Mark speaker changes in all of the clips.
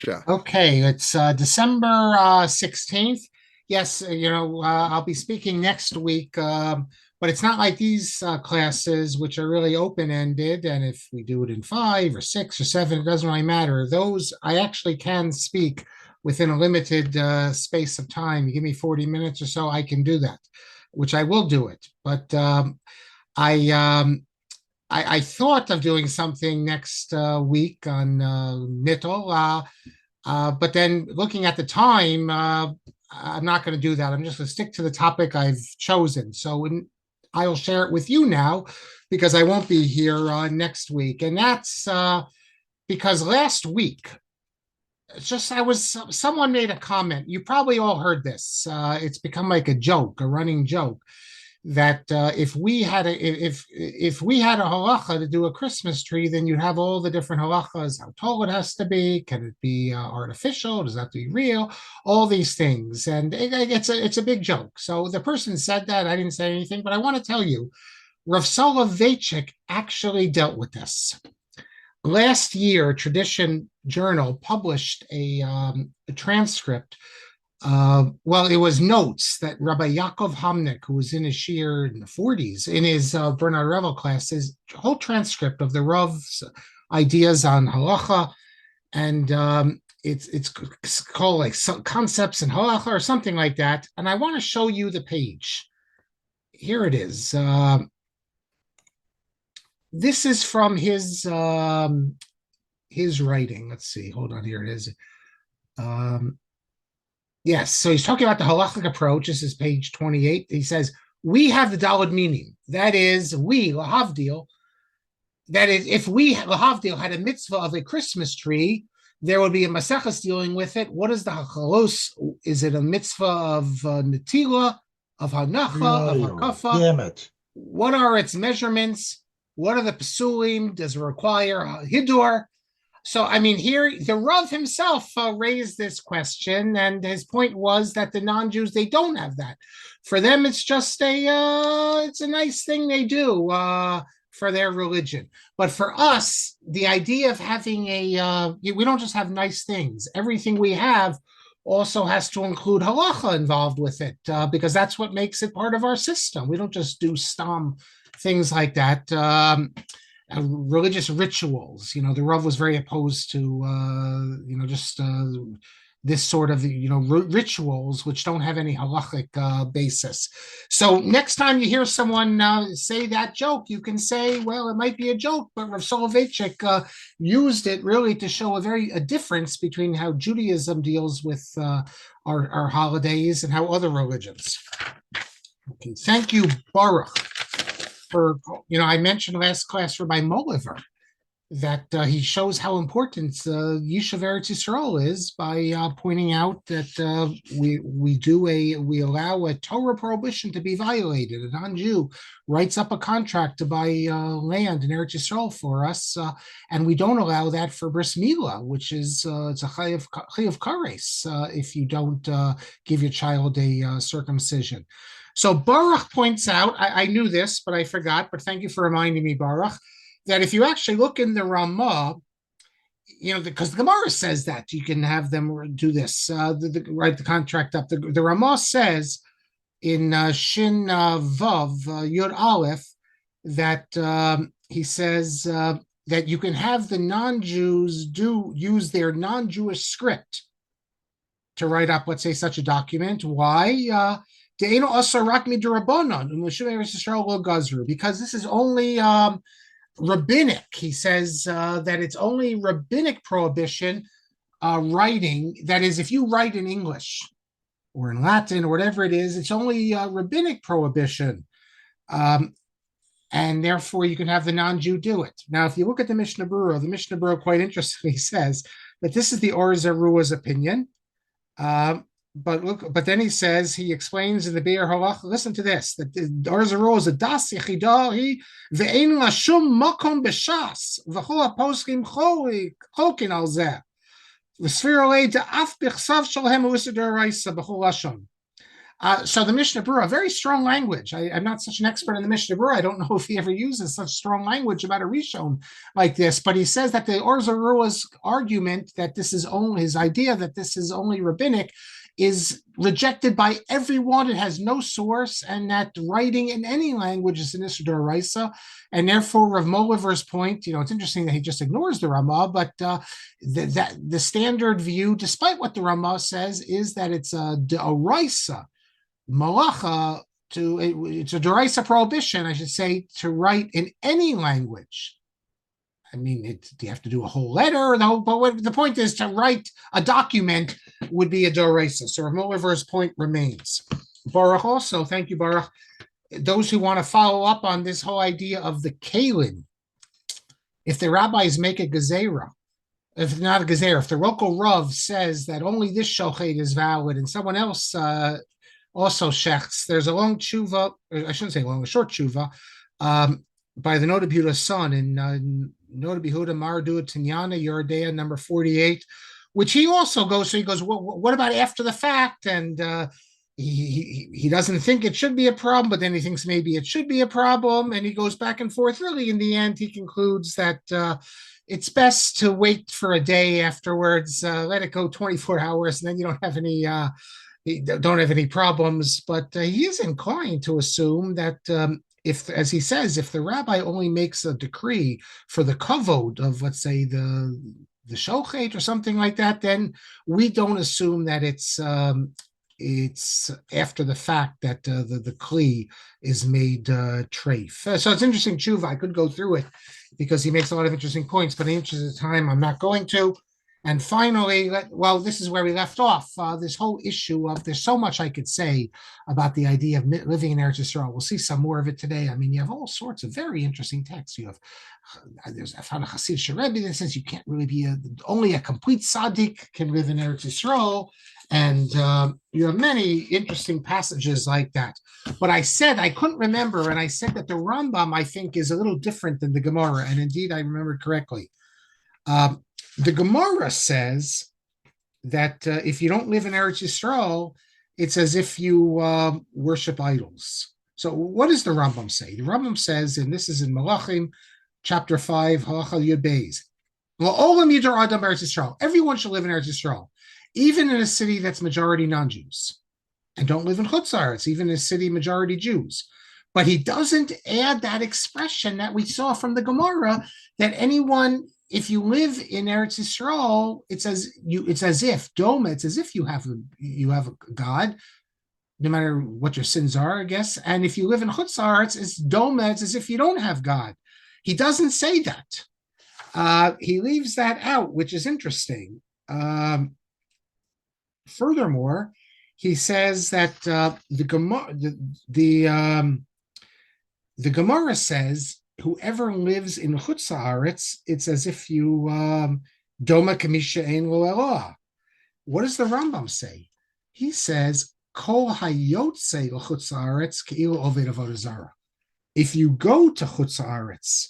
Speaker 1: Yeah.
Speaker 2: Okay, it's December 16th. Yes, I'll be speaking next week, but it's not like these classes, which are really open-ended. And if we do it in 5 or 6 or 7, it doesn't really matter. Those I actually can speak within a limited space of time. You give me 40 minutes or so, I can do that, which I will do it. But I I thought of doing something next week on Nittel, but then looking at the time, I'm not going to do that. I'm just going to stick to the topic I've chosen. I'll share it with you now because I won't be here next week. And that's because last week, someone made a comment. You probably all heard this. It's become like a joke, a running joke that if we had a halacha to do a Christmas tree, then you'd have all the different halachas, how tall it has to be, can it be artificial, does that have to be real, all these things, and it's a big joke. So the person said that, I didn't say anything, but I want to tell you, Rav Soloveitchik actually dealt with this. Last year, Tradition Journal published a transcript. Well, it was notes that Rabbi Yaakov Hamnik, who was in his shiur in the 40s, in his Bernard Revel class, his whole transcript of the Rav's ideas on halacha, and it's called like some concepts in halacha or something like that. And I want to show you the page. Here it is. This is from his writing. Let's see. Hold on. Here it is. Yes, so he's talking about the halachic approach. This is page 28. He says, we have the daled meaning. That is, we, lahavdil, that is, if we, lahavdil, had a mitzvah of a Christmas tree, there would be a maseches dealing with it. What is the hakalos? Is it a mitzvah of netila, of hanacha, of hakafa?
Speaker 3: Damn it.
Speaker 2: What are its measurements? What are the pasulim? Does it require hidur? So, I mean, here the Rav himself raised this question, and his point was that the non-Jews, they don't have that. For them, it's just it's a nice thing they do for their religion. But for us, the idea of having we don't just have nice things. Everything we have also has to include halacha involved with it, because that's what makes it part of our system. We don't just do stam things like that. Religious rituals. The Rav was very opposed to, just this sort of, rituals which don't have any halachic basis. So next time you hear someone say that joke, you can say, well, it might be a joke, but Rav Soloveitchik used it really to show a difference between how Judaism deals with our holidays and how other religions. Okay, thank you, Baruch. I mentioned last class Rabbi Moliver that he shows how important Yishuv Eretz Yisrael is by pointing out that we allow a Torah prohibition to be violated. A non-Jew writes up a contract to buy land in Eretz Yisrael for us, and we don't allow that for bris milah, which is it's a chayav kares if you don't give your child a circumcision. So Baruch points out, I knew this, but I forgot, but thank you for reminding me, Baruch, that if you actually look in the Ramah, because the Gemara says that you can have them do this, write the contract up. The Ramah says in Shin Vav Yud Aleph that he says that you can have the non-Jews use their non-Jewish script to write up, let's say, such a document. Why? Because this is only rabbinic. He says that it's only rabbinic prohibition writing. That is, if you write in English or in Latin or whatever it is, it's only rabbinic prohibition. And therefore you can have the non-Jew do it. Now, if you look at the Mishnah Berurah quite interestingly says that this is the Or Zarua's opinion. But then he explains in the Be'er Halach, listen to this, that the Or Zarua is a das yechidahi ve'ein la shum makom b'shas v'chol ha'poskim cholkin al zeh v'sfir alei da'af b'chsav shalhem u'isad d'oraisa b'chol lashon. So the Mishnah Berurah, very strong language. I'm not such an expert in the Mishnah Berurah. I don't know if he ever uses such strong language about a Rishon like this, but he says that the Or Zarua's argument that this is only his idea that this is only rabbinic is rejected by everyone. It has no source, and that writing in any language is an Issur D'Oraisa, and therefore Rav Moliver's point. It's interesting that he just ignores the Ramah, but the standard view, despite what the Ramah says, is that it's a D'Oraisa malacha it's a d'oraisa prohibition, I should say, to write in any language. I mean, do you have to do a whole letter? But the point is to write a document would be a d'oraisa. So Moliver's point remains. Baruch also, thank you, Baruch. Those who want to follow up on this whole idea of the kalim, if the rabbis make a gezerah, if not a gezerah, if the local rav says that only this shochet is valid and someone else also shechts, there's a long tshuva, I shouldn't say long, a short tshuva, by the Noda B'Yehuda's son in Noda B'Yehuda Mardu Tinyana Yerodea number 48, which he also goes. So he goes, what about after the fact? And he doesn't think it should be a problem, but then he thinks maybe it should be a problem, and he goes back and forth. Really, in the end, he concludes that it's best to wait for a day afterwards, let it go 24 hours, and then you don't have any problems. But he is inclined to assume that if, as he says, if the rabbi only makes a decree for the kavod of, let's say, the shochet or something like that, then we don't assume that it's after the fact that the kli is made treif. So it's interesting tshuva. I could go through it because he makes a lot of interesting points, but in the interest of time, I'm not going to. And finally, this is where we left off. This whole issue of, there's so much I could say about the idea of living in Eretz Yisrael. We'll see some more of it today. I mean, you have all sorts of very interesting texts. I found a Hasidic Rabbi that says you can't really be only a complete tzaddik can live in Eretz Yisrael. And you have many interesting passages like that. But I said I couldn't remember, and I said that the Rambam, I think, is a little different than the Gemara. And indeed, I remembered correctly. The Gemara says that if you don't live in Eretz Yisrael, it's as if you worship idols. So what does the Rambam say? The Rambam says, and this is in Malachim, chapter 5, Halakha Yud Beis, La'olam yidar adam Eretz Yisrael. Everyone should live in Eretz Yisrael, even in a city that's majority non-Jews. And don't live in Chutz La'aretz, even in a city majority Jews. But he doesn't add that expression that we saw from the Gemara, that anyone, if you live in Eretz Yisrael, it's as if Doma, it's as if you have a God, no matter what your sins are, I guess. And if you live in Chutz La'aretz, it's Doma, it's as if you don't have God. He doesn't say that. He leaves that out, which is interesting. Furthermore, he says that the Gemara says, whoever lives in Chutz La'aretz, it's as if you Doma Kamisha Ein Lo Eloah. What does the Rambam say? He says, Kol Hayotze L'Chutz La'aretz Ke'ilu Oved Avodah Zarah. If you go to Chutz La'aretz,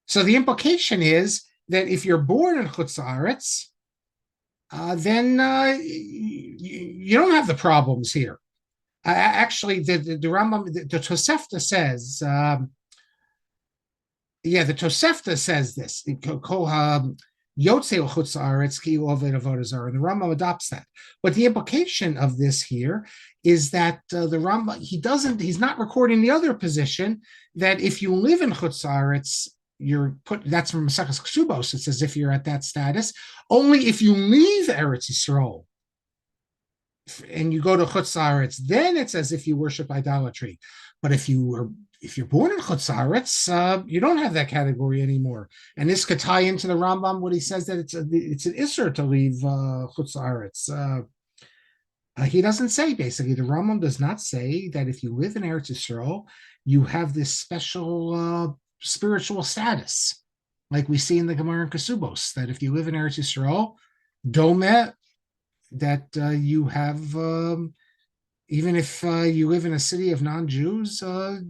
Speaker 2: so the implication is that if you're born in Chutz La'aretz, then you don't have the problems here. Actually, the Rambam, the Tosefta says, the Tosefta says this. The Rambam adopts that. But the implication of this here is that the Rambam, he's not recording the other position, that if you live in Chutz La'aretz, that's from Maseches Ksubos. It's as if you're at that status. Only if you leave Eretz Yisrael and you go to Chutz La'aretz, then it's as if you worship idolatry. But if you're born in Chutz La'aretz, you don't have that category anymore. And this could tie into the Rambam when he says that it's an Issur to leave Chutz La'aretz. He doesn't say, basically, the Rambam does not say that if you live in Eretz Yisrael, you have this special spiritual status, like we see in the Gemara in Kesubos, that if you live in Eretz Yisrael, Domet, that you have, even if you live in a city of non-Jews,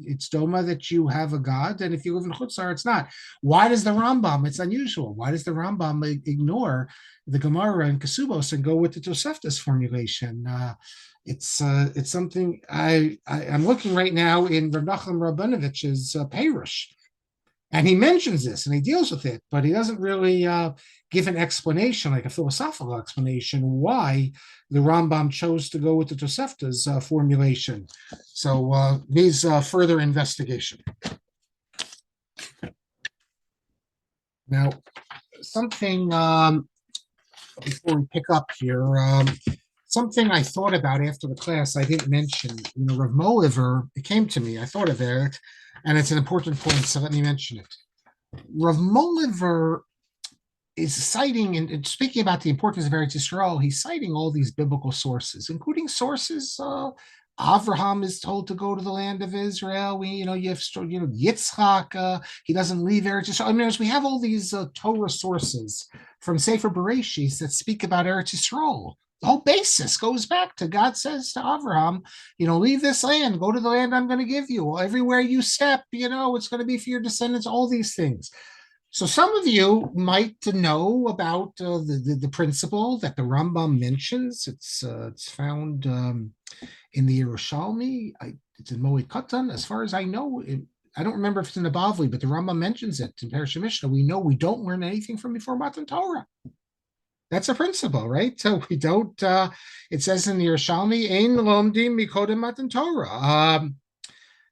Speaker 2: it's Doma that you have a God, and if you live in Chutz La'aretz, it's not. Why does the Rambam, it's unusual, why does the Rambam ignore the Gemara and Kesubos and go with the Tosefta's formulation? it's something I'm looking right now in Rav Nachum Rabinovich's Perush, and he mentions this and he deals with it, but he doesn't really give an explanation, like a philosophical explanation, why the Rambam chose to go with the Tosefta's formulation. So needs further investigation. Now, something before we pick up here, something I thought about after the class I didn't mention. Rav Moliver, it came to me, I thought of it, and it's an important point, so let me mention it. Rav Moliver is citing and speaking about the importance of Eretz Yisrael. He's citing all these biblical sources, including sources. Avraham is told to go to the land of Israel. You have Yitzchak. He doesn't leave Eretz Yisrael. I mean, we have all these Torah sources from Sefer Bereshis that speak about Eretz Yisrael. The whole basis goes back to God says to Avraham, leave this land, go to the land I'm going to give you. Well, everywhere you step, it's going to be for your descendants, all these things. So some of you might know about the principle that the Rambam mentions. It's found in the Yerushalmi. It's in Moed Katan. As far as I know, I don't remember if it's in the Bavli, but the Rambam mentions it in Parashat Mishnah. We know we don't learn anything from before Matan Torah. That's a principle, right? So we don't. It says in the Yerushalmi, "Ein lomdim mikodem Matan Torah."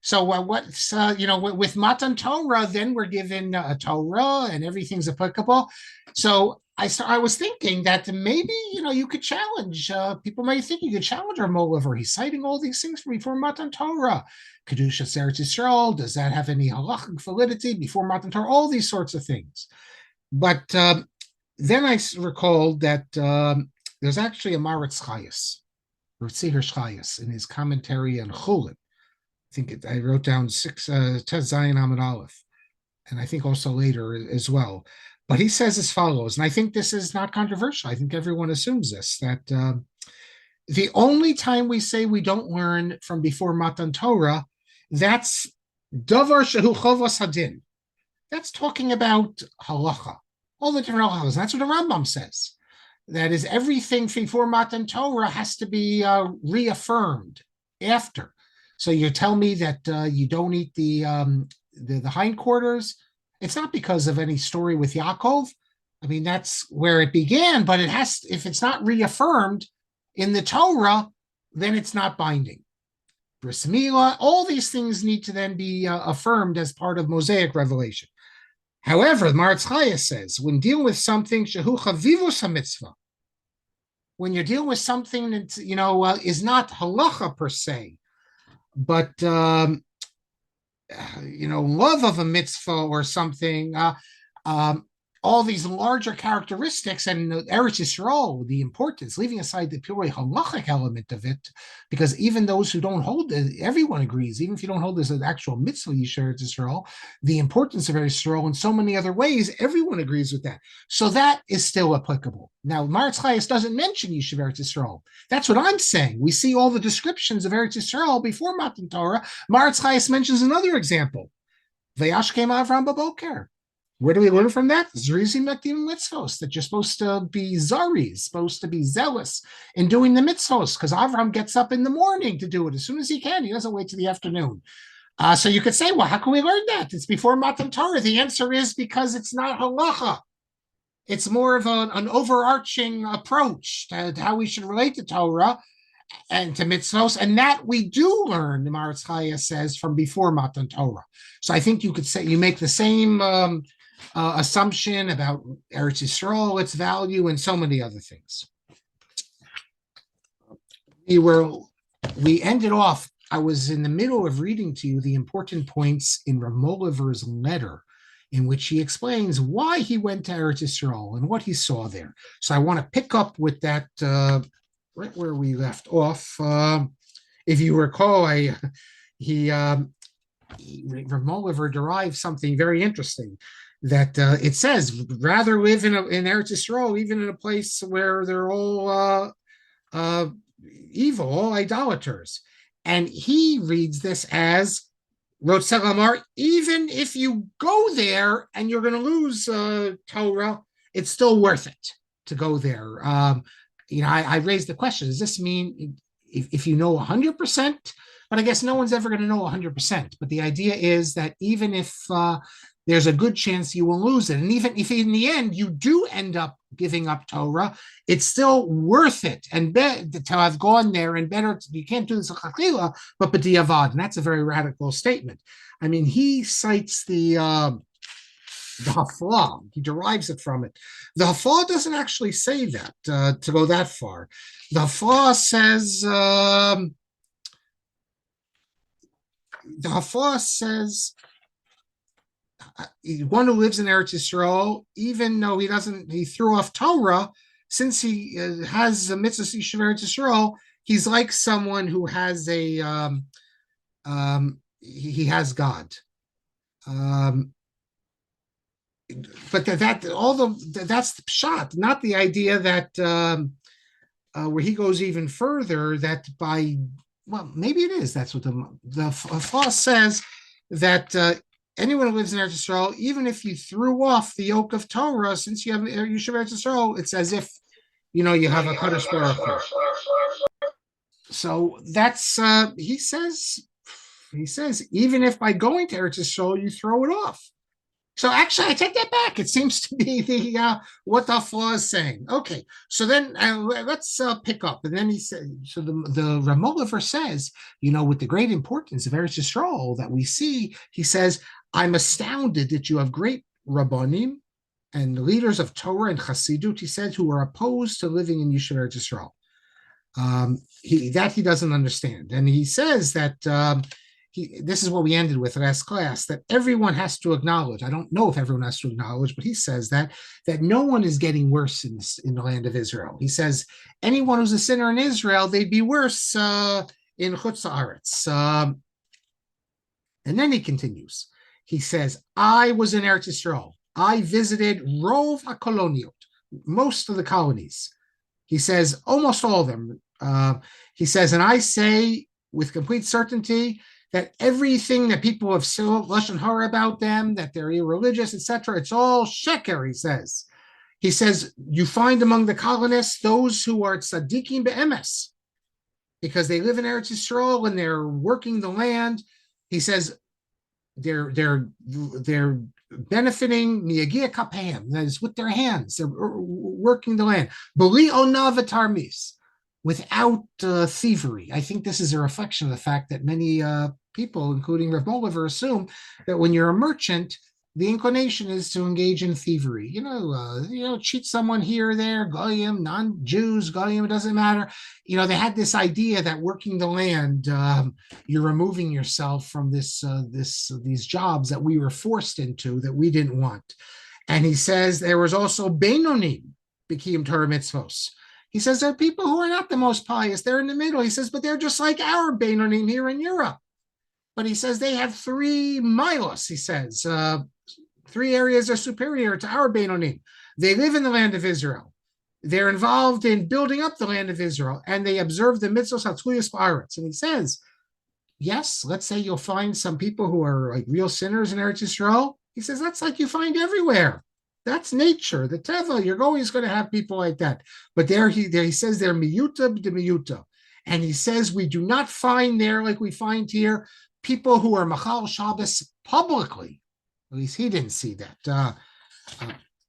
Speaker 2: So what's with Matan Torah, then we're given a Torah and everything's applicable. So I was thinking that maybe you could challenge. People might think you could challenge our Moliver. He's citing all these things before Matan Torah. Kedushas Eretz Yisrael, does that have any Halakhic validity before Matan Torah? All these sorts of things. But then I recalled that there's actually a Maritz Chayas, or Tzihir Chayas, in his commentary on Chulin. I wrote down 6 Tes Zayin Amud Aleph, and I think also later as well. But he says as follows, and I think this is not controversial. I think everyone assumes this, that the only time we say we don't learn from before Matan Torah, that's Davar Shehu Chovos Hadin. That's talking about halacha, all the different halachas. That's what the Rambam says. That is, everything before Matan Torah has to be reaffirmed after. So you tell me that you don't eat the hindquarters. It's not because of any story with Yaakov. I mean, that's where it began, but it has. If it's not reaffirmed in the Torah, then it's not binding. Bris Milah, all these things need to then be affirmed as part of Mosaic revelation. However, the Maritz Chayes says, when dealing with something shehu chavivus hamitzvah, when you're dealing with something that is not halacha per se, but love of a mitzvah or something, all these larger characteristics, and Eretz Yisrael, the importance, leaving aside the purely halachic element of it, because even those who don't hold it, everyone agrees, even if you don't hold this as an actual mitzvah, Eretz Yisrael, the importance of Eretz Yisrael in so many other ways, everyone agrees with that. So that is still applicable. Now, Maritz Chayes doesn't mention Yishuv Eretz Yisrael. That's what I'm saying. We see all the descriptions of Eretz Yisrael before Matan Torah. Maritz Chayes mentions another example. Vayashkem Avram Baboker. Where do we learn from that? Zrizim Makdim mitzvos, that you're supposed to be zaris, supposed to be zealous in doing the mitzvos, because Avram gets up in the morning to do it as soon as he can. He doesn't wait till the afternoon. So you could say, well, how can we learn that? It's before Matan Torah. The answer is because it's not halacha. It's more of an overarching approach to how we should relate to Torah and to mitzvos, and that we do learn, the Maritz Chayes says, from before Matan Torah. So I think you could say, you make the same assumption about Eretz Yisrael, its value, and so many other things. We ended off, I was in the middle of reading to you the important points in Rav Moliver's letter, in which he explains why he went to Eretz Yisrael and what he saw there. So I want to pick up with that right where we left off. If you recall, Rav Moliver derived something very interesting, that it says, rather live in Eretz Yisrael, even in a place where they're all evil, all idolaters. And he reads this as, Rotzel Amar, even if you go there and you're going to lose Torah, it's still worth it to go there. I raised the question, does this mean if you know 100%, but I guess no one's ever going to know 100%. But the idea is that even if there's a good chance you will lose it, and even if in the end you do end up giving up Torah, it's still worth it and to have gone there, and better. You can't do this but b'diavad, and that's a very radical statement. I mean, he cites the Haflah. He derives it from it. The Haflah doesn't actually say that to go that far. The Haflah says one who lives in Eretz Yisrael, even though he threw off Torah, since he has a mitzvah of Eretz Yisrael, he's like someone who has he has God. But that's the pshat, not the idea that where he goes even further, that maybe it is. That's what the Haflah says, that anyone who lives in Eretz Yisrael, even if you threw off the yoke of Torah, since you have Yeshiva Eretz Yisrael, it's as if you have a Kadosh Baruch Hu. So that's he says even if by going to Eretz Yisrael you throw it off. So actually, I take that back. It seems to be the what the Haflah is saying. Okay, so then let's pick up. And then he said, so the Moliver says, with the great importance of Eretz Yisrael that we see, he says, I'm astounded that you have great Rabbanim and leaders of Torah and Chassidut, he said, who are opposed to living in Yeshiva Eretz Yisrael. He doesn't understand. And he says that this is what we ended with last class, that everyone has to acknowledge. I don't know if everyone has to acknowledge, but he says that no one is getting worse in the land of Israel. He says anyone who's a sinner in Israel, they'd be worse in Chutz Haaretz. And then he continues. He says, I was in Eretz Yisrael. I visited Rov HaKoloniot, most of the colonies. He says, almost all of them. He says, and I say with complete certainty that everything that people have said lashon hara about them, that they're irreligious, etc., it's all sheker, he says. He says, you find among the colonists those who are tzaddikim be'emes, because they live in Eretz Yisrael and they're working the land. He says, they're benefiting miyagia kapeim, that is with their hands, they're working the land. B'li ona v'tarmis, without thievery. I think this is a reflection of the fact that many people, including Rav Moliver, assume that when you're a merchant, the inclination is to engage in thievery. Cheat someone here or there, goyim, non-Jews, goyim, it doesn't matter. They had this idea that working the land, you're removing yourself from these jobs that we were forced into that we didn't want. And he says there was also beinonim b'kiyum Torah mitzvos. He says there are people who are not the most pious. They're in the middle. He says, but they're just like our beinonim here in Europe. But he says they have 3 milos, he says. 3 areas are superior to our beinonim. They live in the land of Israel. They're involved in building up the land of Israel, and they observe the mitzvos hatzluyos ba'aretz. And he says, yes, let's say you'll find some people who are like real sinners in Eretz Yisrael. He says, that's like you find everywhere. That's nature, the teva. You're always going to have people like that. But there he says they're miyuta b'demiyuta. And he says we do not find there, like we find here, people who are machal Shabbos publicly. At least he didn't see that.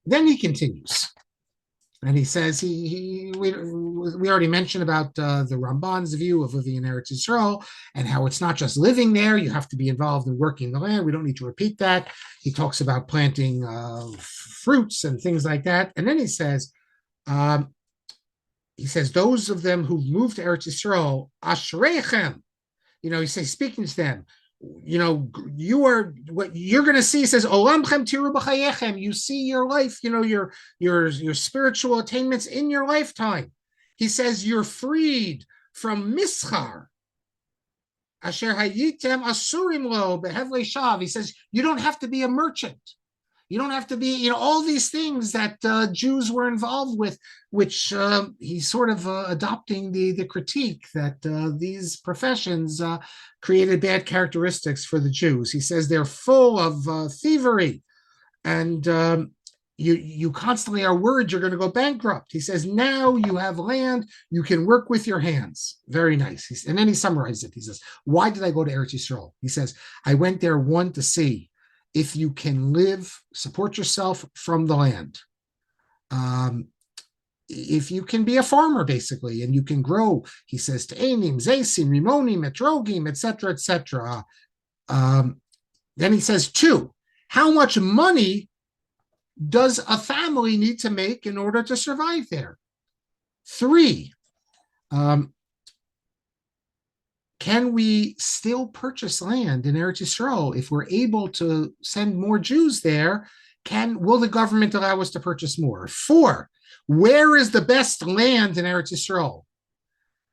Speaker 2: Then he continues. And he says, we already mentioned about the Ramban's view of living in Eretz Yisrael and how it's not just living there, you have to be involved in working the land. We don't need to repeat that. He talks about planting fruits and things like that. And then he says, those of them who moved to Eretz Yisrael, ashreichem, he says, speaking to them, you are what you're going to see. He says, Olamchem tiru b'chayechem. You see your life, your spiritual attainments in your lifetime. He says you're freed from mischar. Asher hayitem asurim lo behevle shav. He says you don't have to be a merchant. You don't have to be, all these things that Jews were involved with, which he's sort of adopting the critique that these professions created bad characteristics for the Jews. He says they're full of thievery. And you constantly are worried you're going to go bankrupt. He says, now you have land, you can work with your hands. Very nice. And then he summarizes it. He says, why did I go to Eretz Yisrael? He says, I went there, one, to see if you can live, support yourself from the land. If you can be a farmer, basically, and you can grow, he says, to Einim, Zaysim, Rimonim, Etrogim, etc., etc. Then he says, two, how much money does a family need to make in order to survive there? Three, can we still purchase land in Eretz Yisrael if we're able to send more Jews there? Will the government allow us to purchase more? Four, where is the best land in Eretz Yisrael?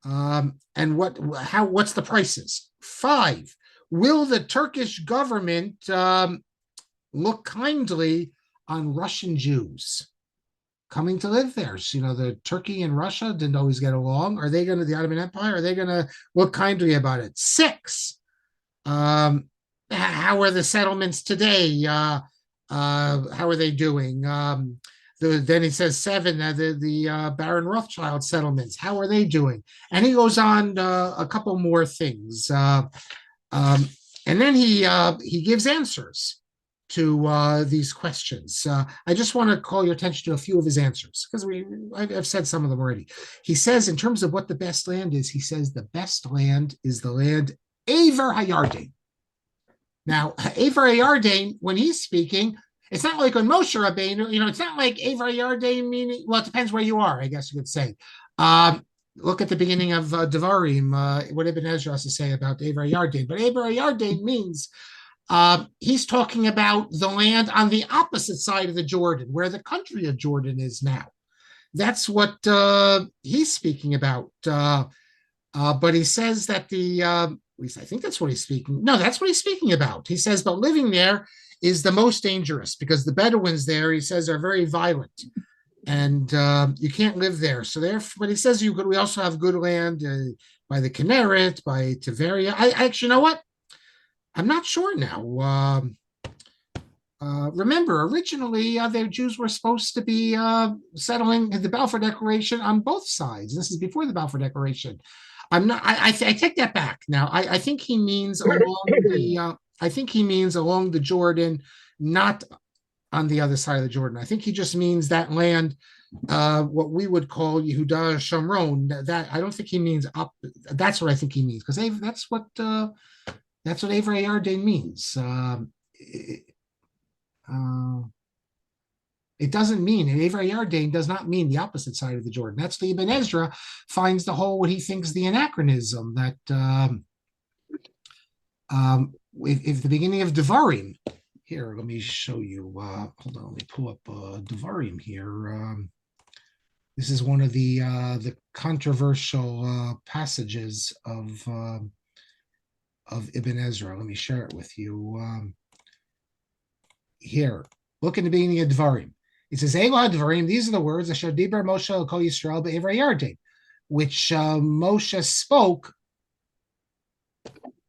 Speaker 2: And what's the prices? Five, will the Turkish government look kindly on Russian Jews coming to live there? So, the Turkey and Russia didn't always get along. Are they going to, the Ottoman Empire, are they going to look kindly about it? Six, how are the settlements today? How are they doing? Then he says seven, the Baron Rothschild settlements, how are they doing? And he goes on a couple more things. And then he gives answers to these questions. I just want to call your attention to a few of his answers, because I've said some of them already. He says, in terms of what the best land is, he says the best land is the land Aver Hayarden. Now, Aver Hayarden, when he's speaking, it's not like on Moshe Rabbeinu, it's not like Aver Hayarden meaning, well, it depends where you are, I guess you could say. Look at the beginning of Devarim, what Ibn Ezra has to say about Aver Hayarden. But Aver Hayarden means he's talking about the land on the opposite side of the Jordan, where the country of Jordan is now. That's what he's speaking about. But he says that at least I think that's what he's speaking. No, that's what he's speaking about. He says, but living there is the most dangerous because the Bedouins there, he says, are very violent, and you can't live there. So but he says we also have good land by the Kinneret, by Tiberia. I actually, you know what? I'm not sure now. Remember, originally, the Jews were supposed to be settling the Balfour Declaration on both sides. This is before the Balfour Declaration. I'm not. I take that back. Now, I think he means along the Jordan, not on the other side of the Jordan. I think he just means that land, what we would call Yehuda Shomron. That I don't think he means up. That's what I think he means, because that's what Aver Hayarden means. It doesn't mean, and Aver Hayarden does not mean the opposite side of the Jordan. That's the Ibn Ezra finds what he thinks the anachronism that if the beginning of Devarim, here, let me show you, hold on, let me pull up Devarim here. This is one of the controversial passages of Ibn Ezra. Let me share it with you. Here, look in the beginning of Devarim. It says, Elah Devarim, these are the words, Asher Diber Moshe Kol Yisrael Be'Aver Hayarden, which Moshe spoke.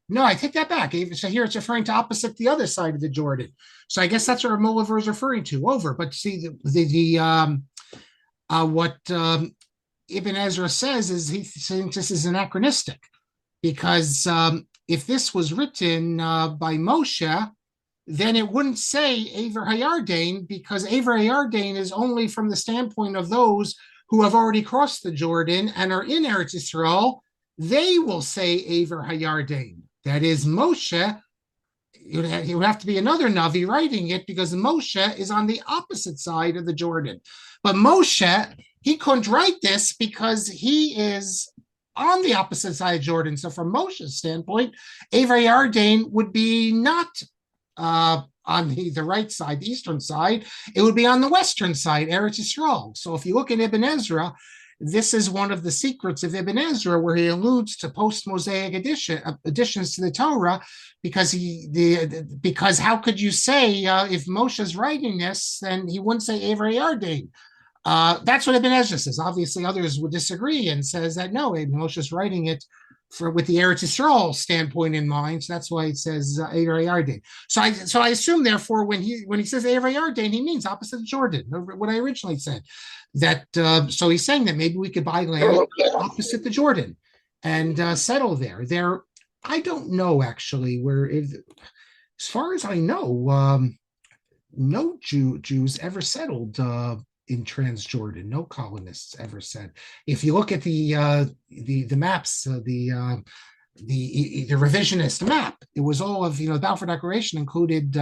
Speaker 2: No, I take that back. So here it's referring to opposite the other side of the Jordan. So I guess that's what Moliver is referring to, over. But see, what Ibn Ezra says is he thinks this is anachronistic, because if this was written by Moshe, then it wouldn't say Aver Hayarden, because Aver Hayarden is only from the standpoint of those who have already crossed the Jordan and are in Eretz Yisrael. They will say Aver Hayarden. That is, Moshe, it would have to be another Navi writing it, because Moshe is on the opposite side of the Jordan. But Moshe, he couldn't write this because he is on the opposite side of Jordan. So from Moshe's standpoint, Aver Hayarden would be not on the right side, the eastern side. It would be on the western side, Eretz Yisrael. So if you look at Ibn Ezra, this is one of the secrets of Ibn Ezra, where he alludes to post-Mosaic additions to the Torah, because how could you say if Moshe's writing this, then he wouldn't say Aver Hayarden? That's what Ibn Ezra says. Obviously, others would disagree and says that no, Moshe's writing it with the Eretz Yisrael standpoint in mind. So that's why it says Eivei Yarden. So I assume, therefore, when he says Eivei Yarden, he means opposite of Jordan. What I originally said. That so he's saying that maybe we could buy land opposite the Jordan and settle there. I don't know actually where. As far as I know, no Jews ever settled in Transjordan. No colonists ever said. If you look at the maps, the revisionist map, it was all of the Balfour Declaration included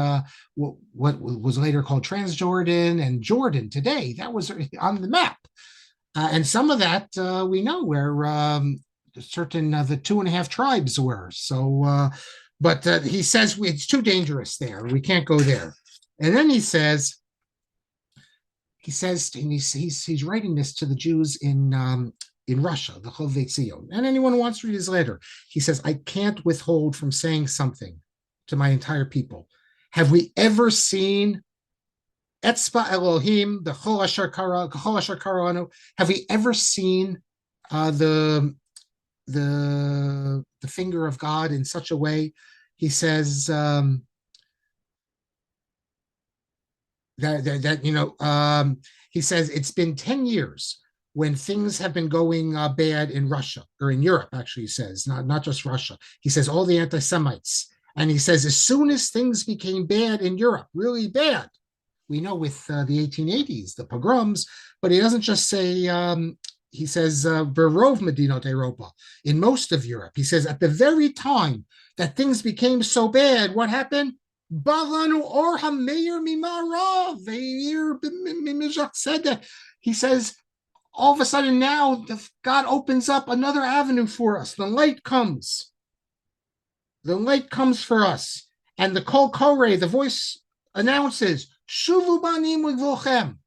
Speaker 2: what was later called Transjordan and Jordan today. That was on the map, and some of that we know where certain the 2.5 tribes were. So. But he says it's too dangerous there. We can't go there. And then he says, and he's writing this to the Jews in Russia, the Chovei Tzion. And anyone who wants to read his letter, he says, I can't withhold from saying something to my entire people. Have we ever seen Etzba Elohim, the Chol Asher Karanu? Have we ever seen the finger of God in such a way? He says he says it's been 10 years when things have been going bad in Russia, or in Europe, actually. He says not just Russia. He says all the anti-Semites, and he says as soon as things became bad in Europe, really bad, we know with the 1880s, the pogroms, but he doesn't just say. He says, Verov Medinot Europa, in most of Europe. He says, at the very time that things became so bad, what happened? Balanu or Hameir Mimara. He says, all of a sudden now, God opens up another avenue for us. The light comes. The light comes for us. And the Kol Koreh, the voice announces, Shuvu Banim Livochem.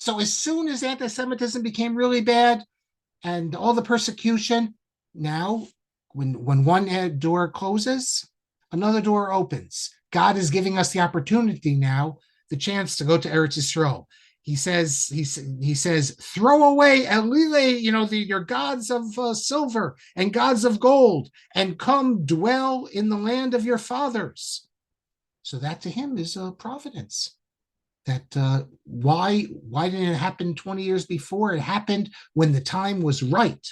Speaker 2: So as soon as anti-Semitism became really bad and all the persecution, now when one door closes, another door opens. God is giving us the opportunity now, the chance to go to Eretz Yisrael. He says, throw away Elile, your gods of silver and gods of gold, and come dwell in the land of your fathers. So that to him is a providence. That why didn't it happen 20 years before? It happened when the time was right,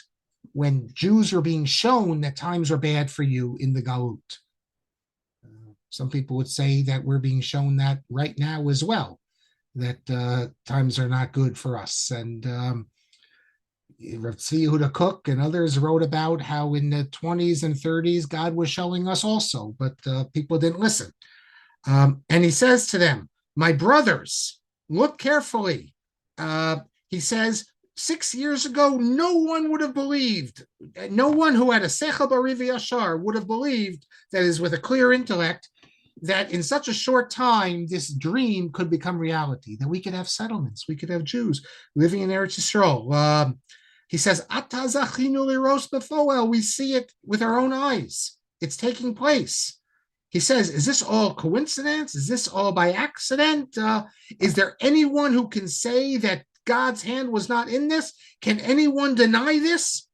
Speaker 2: when Jews were being shown that times are bad for you in the Galut. Some people would say that we're being shown that right now as well, that times are not good for us. And Rav Tzvi Yehuda Kook and others wrote about how in the 20s and 30s, God was showing us also, but people didn't listen. And he says to them, my brothers, look carefully. He says, 6 years ago, no one would have believed, no one who had a sechel bariv yashar would have believed, that is, with a clear intellect, that in such a short time, this dream could become reality, that we could have settlements, we could have Jews living in Eretz Yisrael. He says, we see it with our own eyes. It's taking place. He says, is this all coincidence? Is this all by accident? Is there anyone who can say that God's hand was not in this? Can anyone deny this?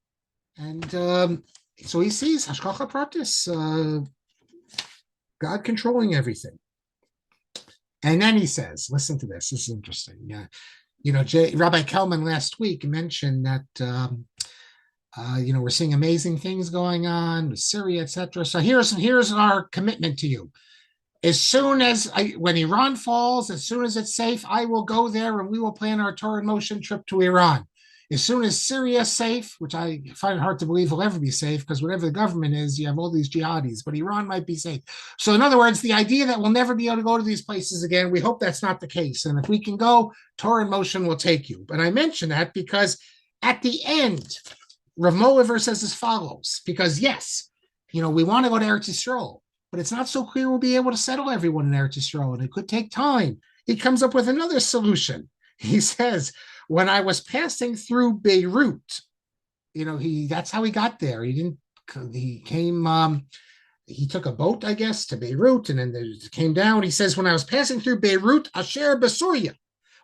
Speaker 2: And so he sees Hashgacha Pratis, God controlling everything. And then he says, listen to this. This is interesting. Rabbi Kelman last week mentioned that we're seeing amazing things going on with Syria, etc. So here's our commitment to you. As soon as when Iran falls, as soon as it's safe, I will go there and we will plan our Torah in Motion trip to Iran. As soon as Syria is safe, which I find it hard to believe will ever be safe, because whatever the government is, you have all these jihadis, but Iran might be safe. So in other words, the idea that we'll never be able to go to these places again, we hope that's not the case. And if we can go, Torah in Motion will take you. But I mention that because at the end, Rav Moliver says as follows, because yes, we want to go to Eretz Yisrael, but it's not so clear we'll be able to settle everyone in Eretz Yisrael, and it could take time. He comes up with another solution. He says, when I was passing through Beirut, that's how he got there. He took a boat, I guess, to Beirut, and then came down. He says, when I was passing through Beirut, Asher Basuria,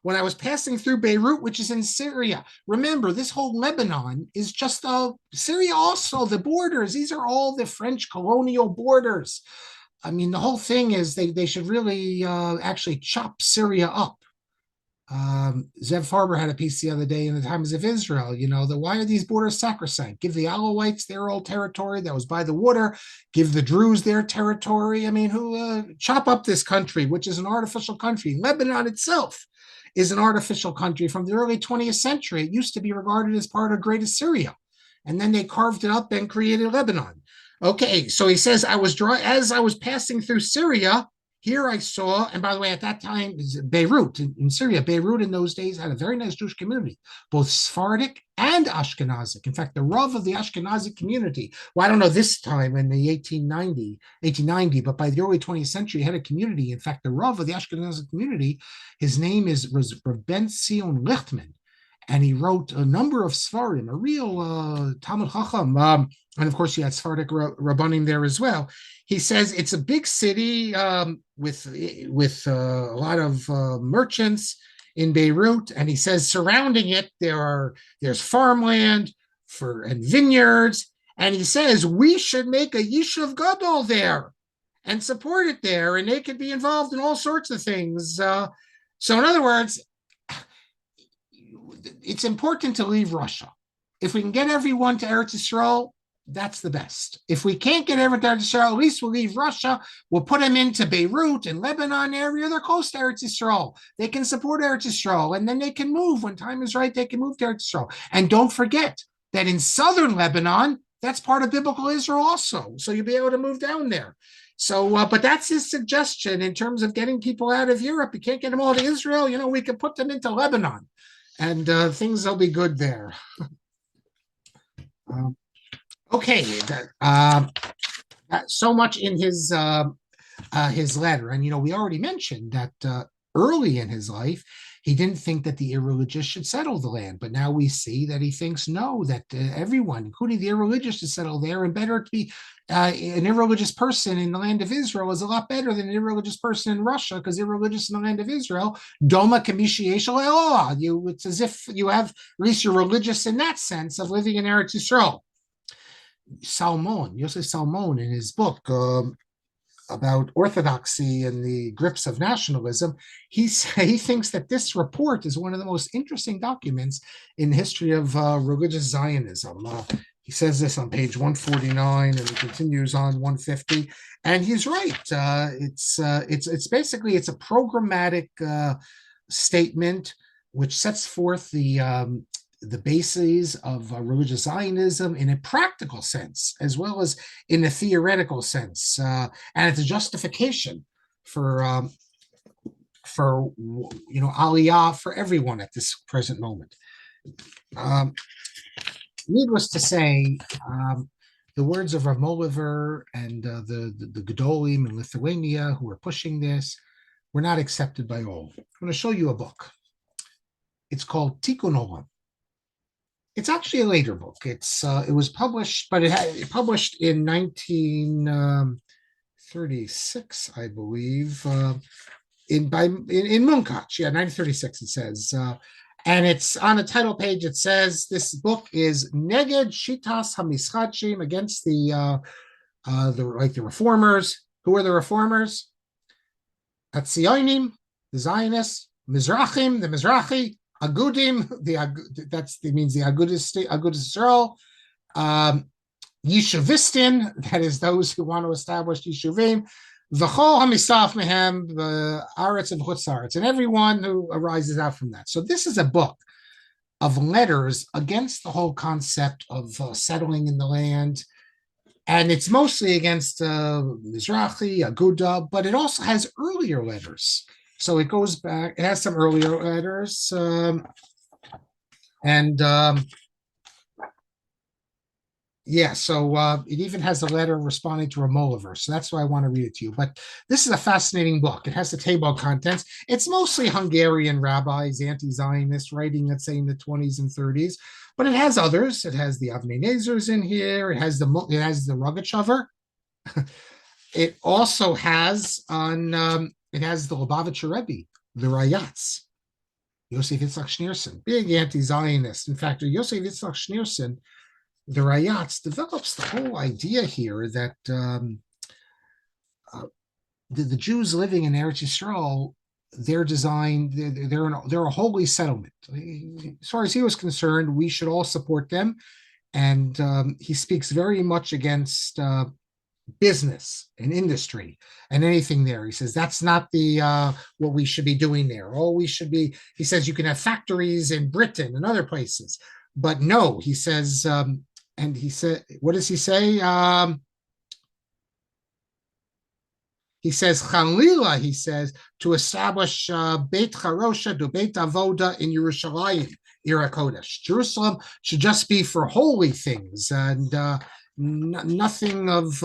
Speaker 2: when I was passing through Beirut, which is in Syria. Remember, this whole Lebanon is just Syria also, the borders. These are all the French colonial borders. I mean, the whole thing is they should really actually chop Syria up. Zev Farber had a piece the other day in the Times of Israel. Why are these borders sacrosanct? Give the Alawites their old territory that was by the water. Give the Druze their territory. I mean, who chop up this country, which is an artificial country. Lebanon itself is an artificial country from the early 20th century. It used to be regarded as part of Greater Syria, and then they carved it up and created Lebanon. Okay, so he says, as I was passing through Syria, here I saw, and by the way, at that time, Beirut in Syria, Beirut in those days had a very nice Jewish community, both Sephardic and Ashkenazic. In fact, the Rav of the Ashkenazic community, well, I don't know this time in the 1890, but by the early 20th century, had a community. In fact, the Rav of the Ashkenazic community, his name was Rabbi Sion Lichtman, and he wrote a number of Sfarim, a real Talmud Chacham, and of course, you had Sephardic Rabbanim there as well. He says it's a big city with a lot of merchants in Beirut, and he says surrounding it there's farmland and vineyards, and he says we should make a yishuv gadol there and support it there, and they could be involved in all sorts of things. So, in other words, it's important to leave Russia. If we can get everyone to Eretz Yisrael, that's the best. If we can't get everyone to Eretz Yisrael, at least we'll leave Russia. We'll put them into Beirut and Lebanon area. They're close to Eretz Yisrael. They can support Eretz Yisrael, and then they can move. When time is right, they can move to Eretz Yisrael. And don't forget that in southern Lebanon, that's part of biblical Israel also. So you'll be able to move down there. So, but that's his suggestion in terms of getting people out of Europe. You can't get them all to Israel. We could put them into Lebanon, and things will be good there. Okay, so much in his letter, and we already mentioned that early in his life he didn't think that the irreligious should settle the land, but now we see that he thinks no, that everyone, including the irreligious, should settle there, and better to be an irreligious person in the land of Israel is a lot better than an irreligious person in Russia, because irreligious in the land of Israel, doma kamishi it's as if you have, at least you're religious in that sense of living in Eretz Yisrael. Yosef Salmon, in his book about orthodoxy and the grips of nationalism, he thinks that this report is one of the most interesting documents in the history of religious Zionism. He says this on page 149, and he continues on 150, and he's right. It's basically a programmatic statement which sets forth the bases of religious Zionism in a practical sense, as well as in a theoretical sense, and it's a justification for Aliyah for everyone at this present moment. Needless to say, the words of Moliver and the Gedolim in Lithuania who are pushing this were not accepted by all. I'm going to show you a book. It's called Tikun Olam. It's actually a later book. It was published, but it published in 1936, I believe, in Munkach. Yeah, 1936. It says, and it's on the title page. It says this book is Neged Shitas Hamischachim, against the reformers. Who are the reformers? Zionim, the Zionists, Mizrachim, the Mizrachi. Agudim, means the Agudis Yisrael, Yeshuvistin, that is those who want to establish Yeshuvim, V'chol hamisaf mehem, the Aretz and Chutzaretz, and everyone who arises out from that. So this is a book of letters against the whole concept of settling in the land, and it's mostly against Mizrachi, Aguda, but it also has earlier letters. So it goes back, it has some earlier letters, it even has a letter responding to a Moliver. So that's why I want to read it to you. But this is a fascinating book. It has the table of contents. It's mostly Hungarian rabbis, anti-Zionist, writing, let's say, in the 20s and 30s. But it has others. It has the Avnei Nezers in here. It has the Rogachover. It also has it has the Lubavitcher Rebbe, the Rayatz. Yosef Yitzchak Schneerson, big anti-Zionist. In fact, Yosef Yitzchak Schneerson, the Rayatz, develops the whole idea here that the Jews living in Eretz Yisrael, they're designed, they're a holy settlement. As far as he was concerned, we should all support them. And he speaks very much against business and industry and anything there. He says that's not the what we should be doing there. All we should be, he says, you can have factories in Britain and other places, but no, he says, and he said, what does he say? He says, Chalila, he says, to establish Beit Charosha do Beit Avoda in Yerushalayim, Ira Kodesh. Jerusalem should just be for holy things and nothing of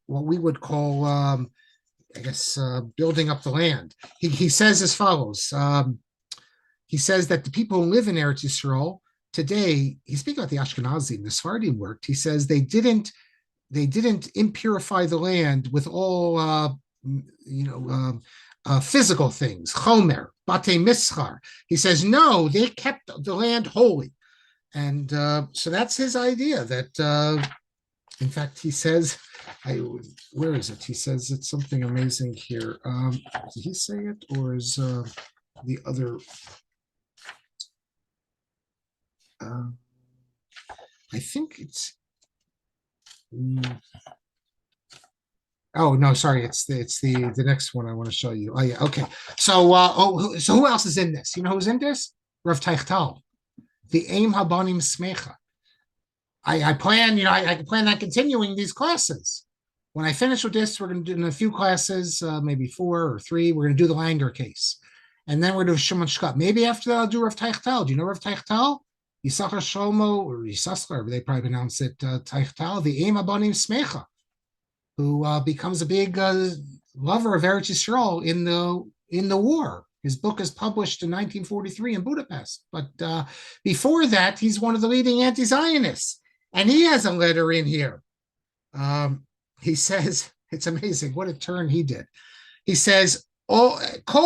Speaker 2: what we would call, I guess, building up the land. He says as follows. He says that the people who live in Eretz Yisrael today, he's speaking about the Ashkenazim, the Sephardim worked. He says they didn't impurify the land with all, physical things, chomer, bate mischar. He says, no, they kept the land holy. And so that's his idea that, in fact, he says, where is it? He says it's something amazing here. Did he say it or is the other? I think it's. Oh no, sorry, it's the next one I want to show you. Oh yeah, okay. So so who else is in this? You know who's in this? Rav Teichtal, the Aim Habanim Smecha. I plan, I plan on continuing these classes. When I finish with this, we're going to do in a few classes, maybe 4 or 3. We're going to do the Langer case, and then we're going to do Shimon Shkat. Maybe after that, I'll do Rav Teichtal. Do you know Rav Teichtal? Yisachar Shlomo or Yisachar, they probably pronounce it Teichtal, the Aim Habanim Smecha, who becomes a big lover of Eretz Yisrael in the war. His book is published in 1943 in Budapest. But before that, he's one of the leading anti-Zionists. And he has a letter in here. He says, it's amazing what a turn he did. He says, kol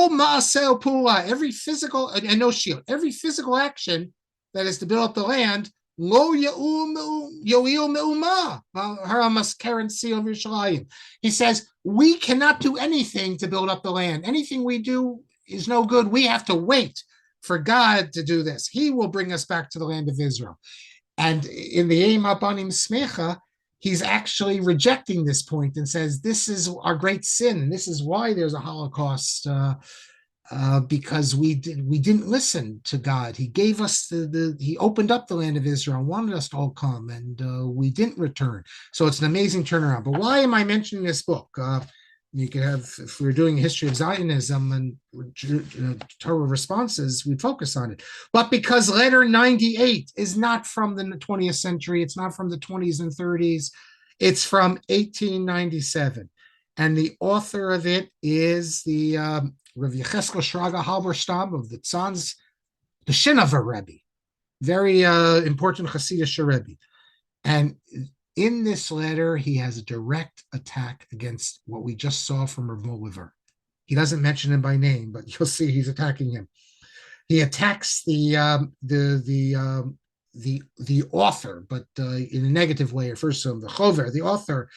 Speaker 2: ma'aseh pula, every physical, and no shield, every physical action that is to build up the land, lo yo'il me'uma, haramas keren seal Yerushalayim. He says, we cannot do anything to build up the land. Anything we do is no good. We have to wait for God to do this. He will bring us back to the land of Israel. And in the Eim Habanim Smecha, he's actually rejecting this point and says, this is our great sin. And this is why there's a Holocaust, because we didn't listen to God. He gave us he opened up the land of Israel, wanted us to all come, and we didn't return. So it's an amazing turnaround. But why am I mentioning this book? You could have, if we're doing a history of Zionism and Torah responses, we'd focus on it. But because letter 98 is not from the 20th century, it's not from the 20s and 30s, it's from 1897. And the author of it is the Rav Yechezkel Halberstam of the Tzanz, the Shinover Rebbe, very important Hasidic Rebbe. And in this letter, he has a direct attack against what we just saw from Rav Moliver. He doesn't mention him by name, but you'll see he's attacking him. He attacks the author, but in a negative way. First, the Chover, the author,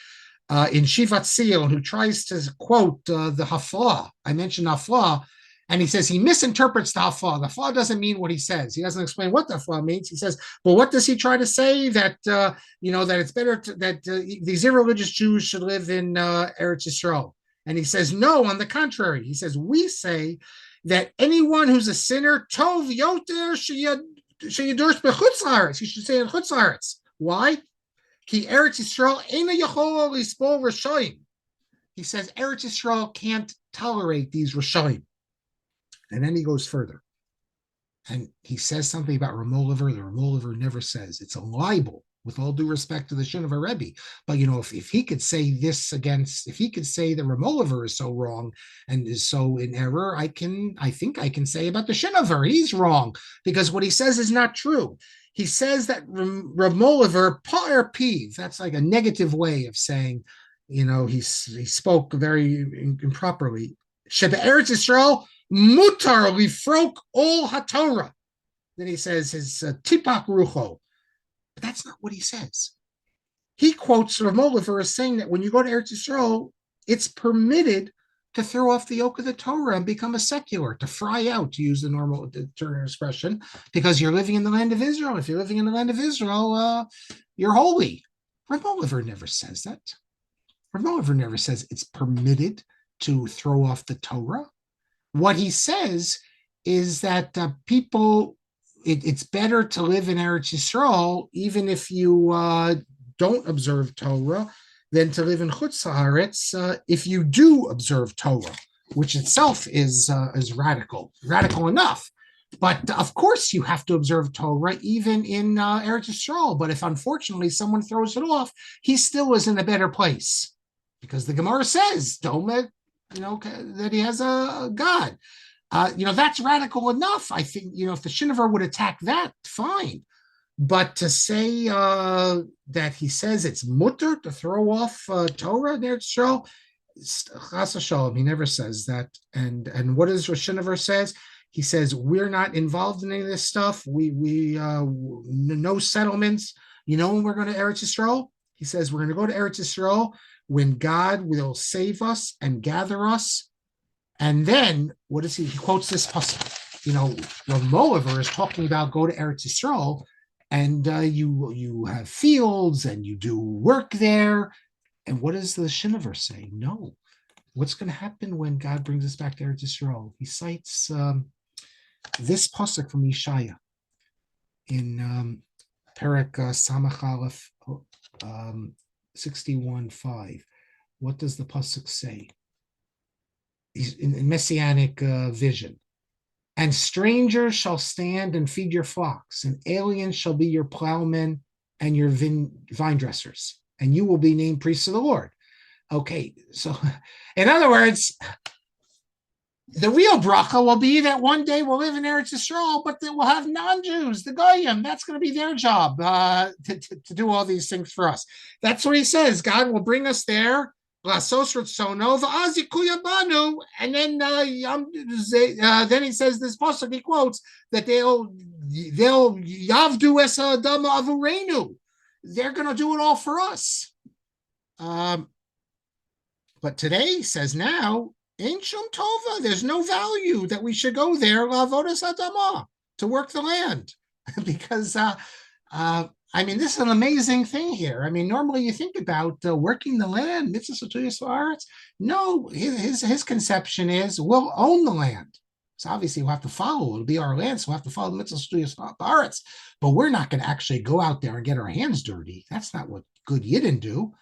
Speaker 2: in Shivat Zion, who tries to quote the Haflah. I mentioned Haflah, and he says he misinterprets the Haflah. The Haflah doesn't mean what he says. He doesn't explain what the Haflah means. He says, well, what does he try to say? That that it's better that these irreligious Jews should live in Eretz Yisrael. And he says, no, on the contrary. He says, we say that anyone who's a sinner, tov yoter sheyadursh bechutz laaretz. He should say in chutz laaretz. Why? Ki Eretz Yisrael eina yachol lispol rashayim. He says Eretz Yisrael can't tolerate these rashayim. And then he goes further. And he says something about Moliver. The Moliver never says. It's a libel, with all due respect to the Shinover Rebbe. But, if he could say this if he could say that Moliver is so wrong and is so in error, I think I can say about the Shinover, he's wrong, because what he says is not true. He says that Rav Moliver, par peeve, that's like a negative way of saying, he spoke very improperly. Sheba Eretz Yisrael, mutar lifrok ol haTorah. Then he says his tipak rucho. But that's not what he says. He quotes Rav Moliver as saying that when you go to Eretz Yisrael, it's permitted to throw off the yoke of the Torah and become a secular, to fry out, to use the normal Turner expression, because you're living in the land of Israel. If you're living in the land of Israel, you're holy. Rav Moliver never says that. Rav Moliver never says it's permitted to throw off the Torah. What he says is that it's better to live in Eretz Yisrael, even if you don't observe Torah, than to live in Chutz Haaretz if you do observe Torah, which itself is radical enough. But of course, you have to observe Torah even in Eretz Yisrael. But if unfortunately someone throws it off, he still is in a better place, because the Gemara says, that he has a God. That's radical enough. I think, if the Shinover would attack that, fine. But to say that he says it's mutter to throw off Torah in Eretz Yisrael, chas v'shalom, he never says that. And what does Rosh Shinover says? He says, we're not involved in any of this stuff. We no settlements. When we're going to Eretz Yisrael? He says, we're going to go to Eretz Yisrael when God will save us and gather us. And then, what is he? He quotes this pasuk. Rav Moliver is talking about go to Eretz Yisrael, and you have fields and you do work there. And what does the Shinover say? No. What's going to happen when God brings us back to Eretz Yisrael? He cites this pasuk from Yeshaya in Perek Samach Aleph 61:5. What does the pasuk say? In messianic vision. And strangers shall stand and feed your flocks, and aliens shall be your plowmen and your vine dressers, and you will be named priests of the Lord. Okay, so in other words, the real bracha will be that one day we'll live in Eretz Yisrael, but we'll have non-Jews, the Goyim. That's going to be their job to do all these things for us. That's what he says. God will bring us there. And then he says this pasuk, he quotes that they'll yavdu es adam avurenu. They're going to do it all for us. But today he says now, ain't shum tova. There's no value that we should go there lavodas adama, to work the land, because this is an amazing thing here. Normally you think about working the land, mitzvah satuyas v'aretz. No, his conception is we'll own the land. So obviously we'll have to follow. It'll be our land, so we'll have to follow the mitzvah satuyas v'aretz. But we're not going to actually go out there and get our hands dirty. That's not what good Yidden do.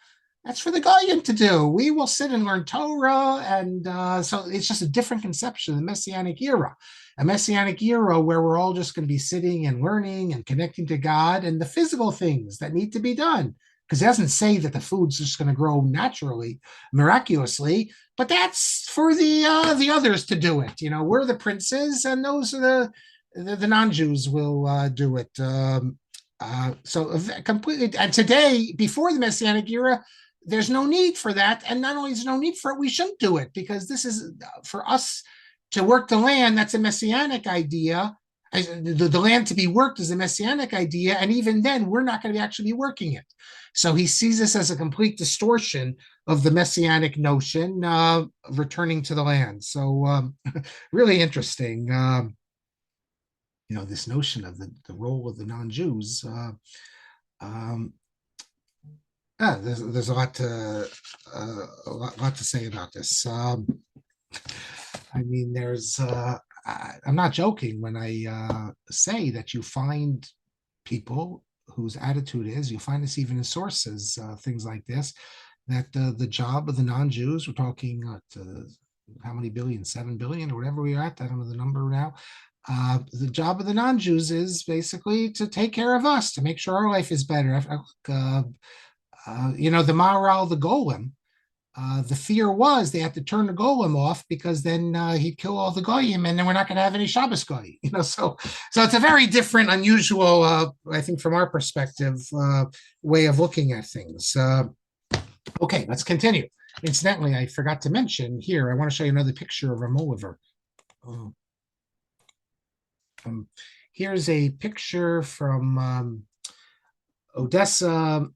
Speaker 2: That's for the Goyim to do. We will sit and learn Torah, and so it's just a different conception of the Messianic era. A Messianic era where we're all just going to be sitting and learning and connecting to God and the physical things that need to be done. Because it doesn't say that the food's just going to grow naturally, miraculously, but that's for the others to do it. We're the princes, and those are the non-Jews will do it. So completely. And today, before the Messianic era, there's no need for that. And not only is there no need for it, we shouldn't do it, because this is for us to work the land. That's a messianic idea. The land to be worked is a messianic idea. And even then, we're not going to actually be working it. So he sees this as a complete distortion of the messianic notion, returning to the land. So really interesting, this notion of the role of the non-Jews. There's a lot to say about this. There's I'm not joking when I say that you find people whose attitude is, you find this even in sources, things like this, that the job of the non-Jews, we're talking how many billion, 7 billion or whatever we're at, I don't know the number now. The job of the non-Jews is basically to take care of us, to make sure our life is better. The Maharal, the Golem, the fear was they had to turn the Golem off, because then he'd kill all the Goyim, and then we're not going to have any Shabbos Goy. So it's a very different, unusual, I think, from our perspective, way of looking at things. Okay, let's continue. Incidentally, I forgot to mention here, I want to show you another picture of a Moliver. Here's a picture from Odessa,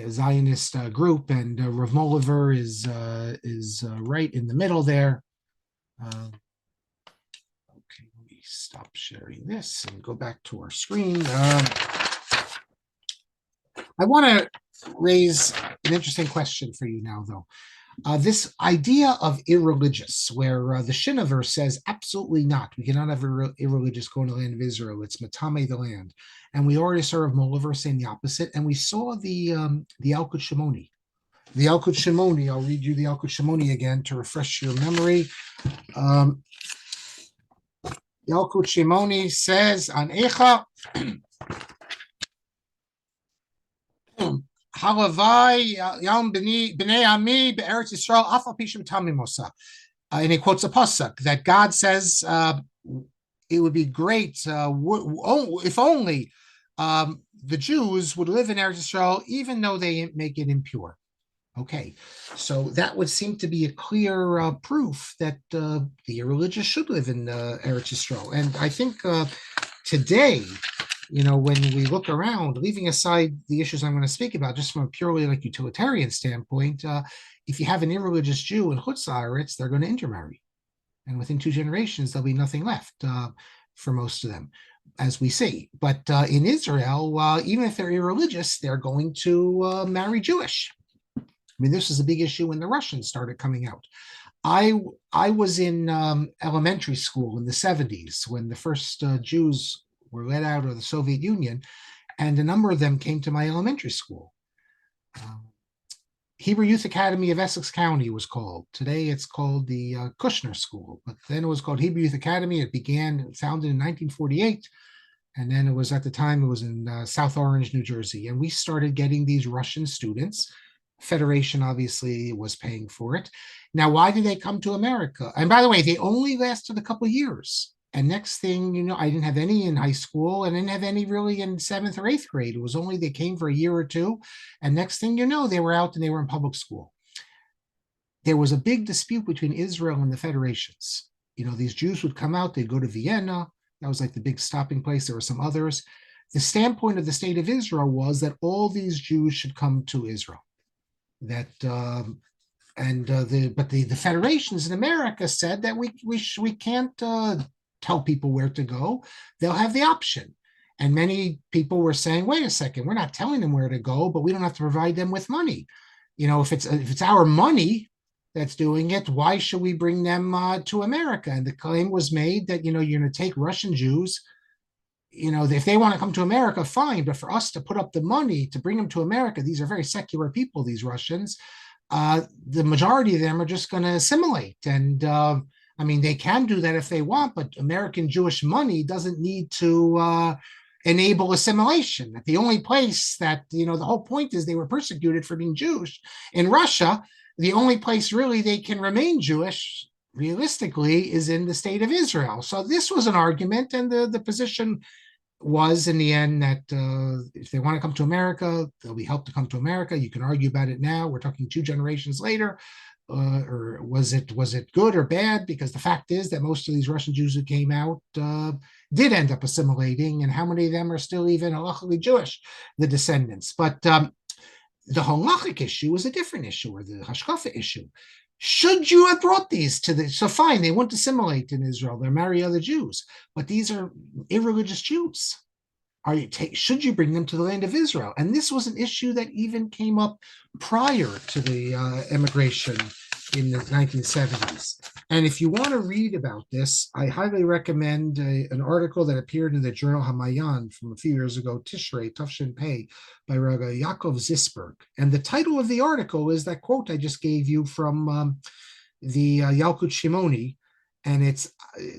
Speaker 2: Zionist group, and Rav Moliver is right in the middle there. Okay, let me stop sharing this and go back to our screen. I want to raise an interesting question for you now, though. This idea of irreligious, where the Shinover says absolutely not. We cannot have irreligious go in the land of Israel. It's Matame the land. And we already saw of Moliver saying the opposite. And we saw the Yalkut Shimoni. The Yalkut Shimoni, I'll read you the Yalkut Shimoni again to refresh your memory. Yalkut Shimoni says on Echa, Halavai Yam B'nei Ami Be'eretz Yisrael Afal Pishim Tamimosa. And he quotes a pasuk that God says it would be great if only the Jews would live in Eretz Yisrael, even though they make it impure. Okay, so that would seem to be a clear proof that the irreligious should live in Eretz Yisrael. And I think today, when we look around, leaving aside the issues I'm going to speak about, just from a purely like utilitarian standpoint, if you have an irreligious Jew in Chutz La'aretz, they're going to intermarry. And within 2 generations, there'll be nothing left for most of them, as we see. But in Israel, even if they're irreligious, they're going to marry Jewish. I mean, this is a big issue when the Russians started coming out. I was in elementary school in the 70s when the first Jews were let out of the Soviet Union, and a number of them came to my elementary school. Hebrew Youth Academy of Essex County was called. Today it's called the Kushner School, but then it was called Hebrew Youth Academy. It founded in 1948, and then it was in South Orange, New Jersey, and we started getting these Russian students. Federation obviously was paying for it. Now, why did they come to America? And by the way, they only lasted a couple of years. And next thing I didn't have any in high school, and I didn't have any really in 7th or 8th grade. It was only they came for a year or two. And next thing you know, they were out and they were in public school. There was a big dispute between Israel and the federations. These Jews would come out, they'd go to Vienna. That was like the big stopping place. There were some others. The standpoint of the state of Israel was that all these Jews should come to Israel. But the federations in America said that we can't tell people where to go. They'll have the option. And many people were saying, wait a second, we're not telling them where to go, but we don't have to provide them with money. If it's our money that's doing it, why should we bring them to America? And the claim was made that, you're going to take Russian Jews, if they want to come to America, fine. But for us to put up the money to bring them to America, these are very secular people, these Russians. The majority of them are just going to assimilate. And they can do that if they want, but American Jewish money doesn't need to enable assimilation. That the only place that, the whole point is they were persecuted for being Jewish. In Russia, the only place really they can remain Jewish, realistically, is in the state of Israel. So this was an argument, and the position was in the end that if they want to come to America, they'll be helped to come to America. You can argue about it now. We're talking 2 generations later. Or was it good or bad? Because the fact is that most of these Russian Jews who came out did end up assimilating, and how many of them are still even halachically Jewish, the descendants. But the Halakhic issue was a different issue, or the Hashkafa issue. Should you have brought these so fine, they won't assimilate in Israel, they'll marry other Jews, but these are irreligious Jews. Should you bring them to the land of Israel? And this was an issue that even came up prior to the immigration in the 1970s. And if you want to read about this, I highly recommend an article that appeared in the journal Hamayan from a few years ago, Tishrei, Tafshin Pei, by Rabbi Yaakov Zisberg. And the title of the article is that quote I just gave you from the Yalkut Shimoni, and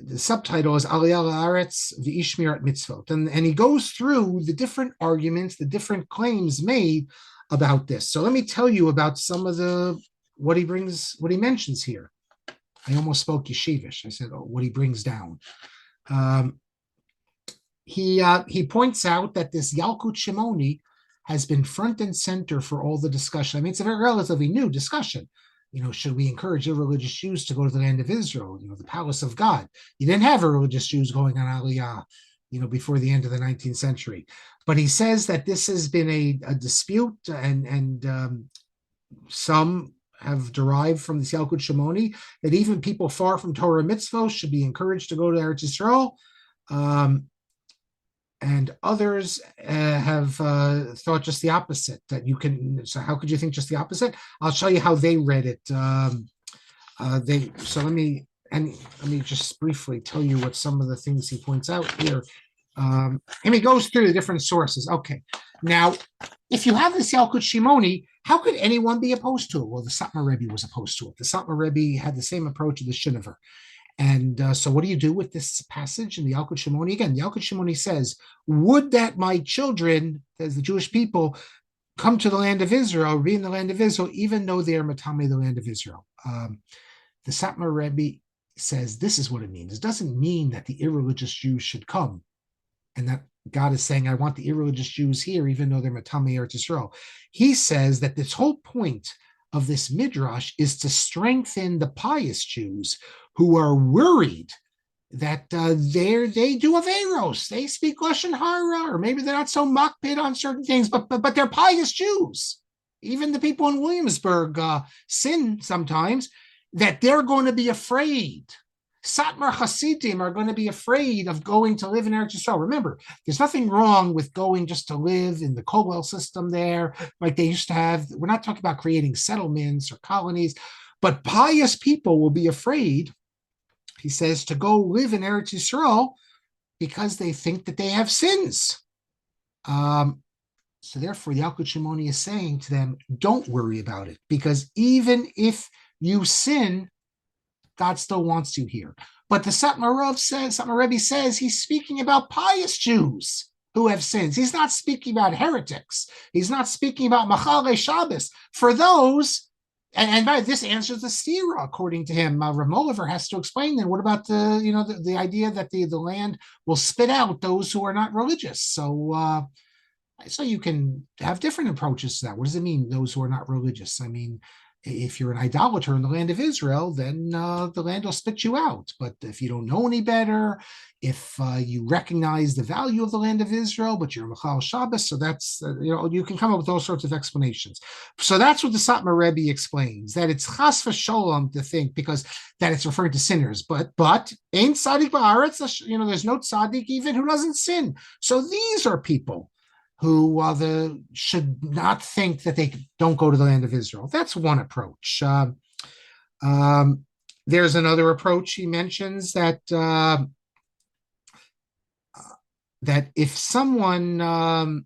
Speaker 2: the subtitle is Aliyah La'aretz v'Ishmirat Mitzvot. And he goes through the different arguments, the different claims made about this. So let me tell you about some of what he mentions here. I almost spoke yeshivish. I said, what he brings down. He points out that this Yalkut Shimoni has been front and center for all the discussion. It's a very relatively new discussion. should we encourage irreligious Jews to go to the land of Israel, the palace of God? You didn't have irreligious Jews going on Aliyah, before the end of the 19th century. But he says that this has been a dispute, and some have derived from the Yalkut Shimoni that even people far from Torah mitzvot should be encouraged to go to Eretz Yisrael. And others have thought just the opposite, that you can. So how could you think just the opposite? I'll show you how they read it. Let me just briefly tell you what some of the things he points out here. And he goes through the different sources. Okay, now if you have this Yalkut Shimoni, how could anyone be opposed to it? Well, the Satmar Rebbe was opposed to it. The Satmar Rebbe had the same approach as the Shinover. And so what do you do with this passage in the Yalkut Shimoni? Again, the Yalkut Shimoni says, would that my children, as the Jewish people, come to the land of Israel, be in the land of Israel, even though they are matame the land of Israel. The Satmar Rebbe says this is what it means. It doesn't mean that the irreligious Jews should come, and that God is saying, I want the irreligious Jews here, even though they're matame Eretz Yisrael. He says that this whole point of this midrash is to strengthen the pious Jews who are worried that they do averos, they speak lashon hara, or maybe they're not so makpid on certain things, but they're pious Jews. Even the people in Williamsburg sin sometimes, that they're going to be afraid. Satmar Hasidim are going to be afraid of going to live in Eretz Yisrael. Remember, there's nothing wrong with going just to live in the Kollel system there, like they used to have. We're not talking about creating settlements or colonies, but pious people will be afraid, he says, to go live in Eretz Yisrael because they think that they have sins. So therefore, the Yalkut Shimoni is saying to them, don't worry about it, because even if you sin, God still wants you here. But the Satmar Rebbe says he's speaking about pious Jews who have sins. He's not speaking about heretics. He's not speaking about Machale Shabbos. For those, and by this answers the stira, according to him. Moliver has to explain then, what about the idea that the land will spit out those who are not religious? So you can have different approaches to that. What does it mean, those who are not religious? I mean, if you're an idolater in the land of Israel, then the land will spit you out. But if you don't know any better, if you recognize the value of the land of Israel, but you're Machal Shabbos, so that's, you can come up with all sorts of explanations. So that's what the Satmar Rebbe explains, that it's chas v'sholom to think, because that it's referring to sinners. But ain't tzaddik ba'aretz, there's no tzaddik even who doesn't sin. So these are people who should not think that they don't go to the land of Israel. That's one approach. There's another approach he mentions, that that if someone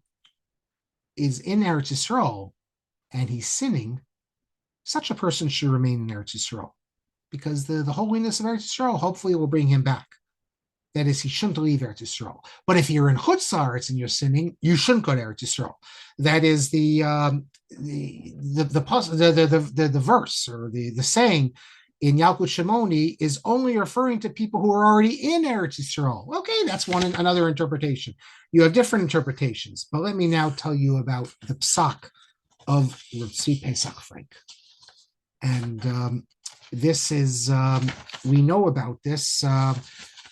Speaker 2: is in Eretz Yisrael and he's sinning, such a person should remain in Eretz Yisrael, because the holiness of Eretz Yisrael hopefully will bring him back. That is, he shouldn't leave Eretz Yisrael. But if you're in Chutz La'aretz and you're sinning, you shouldn't go to Eretz Yisrael. That is the verse, or the saying in Yalkut Shimoni is only referring to people who are already in Eretz Yisrael. Okay, that's another interpretation. You have different interpretations, but let me now tell you about the psak of Tzvi Pesach Frank. And this is, we know about this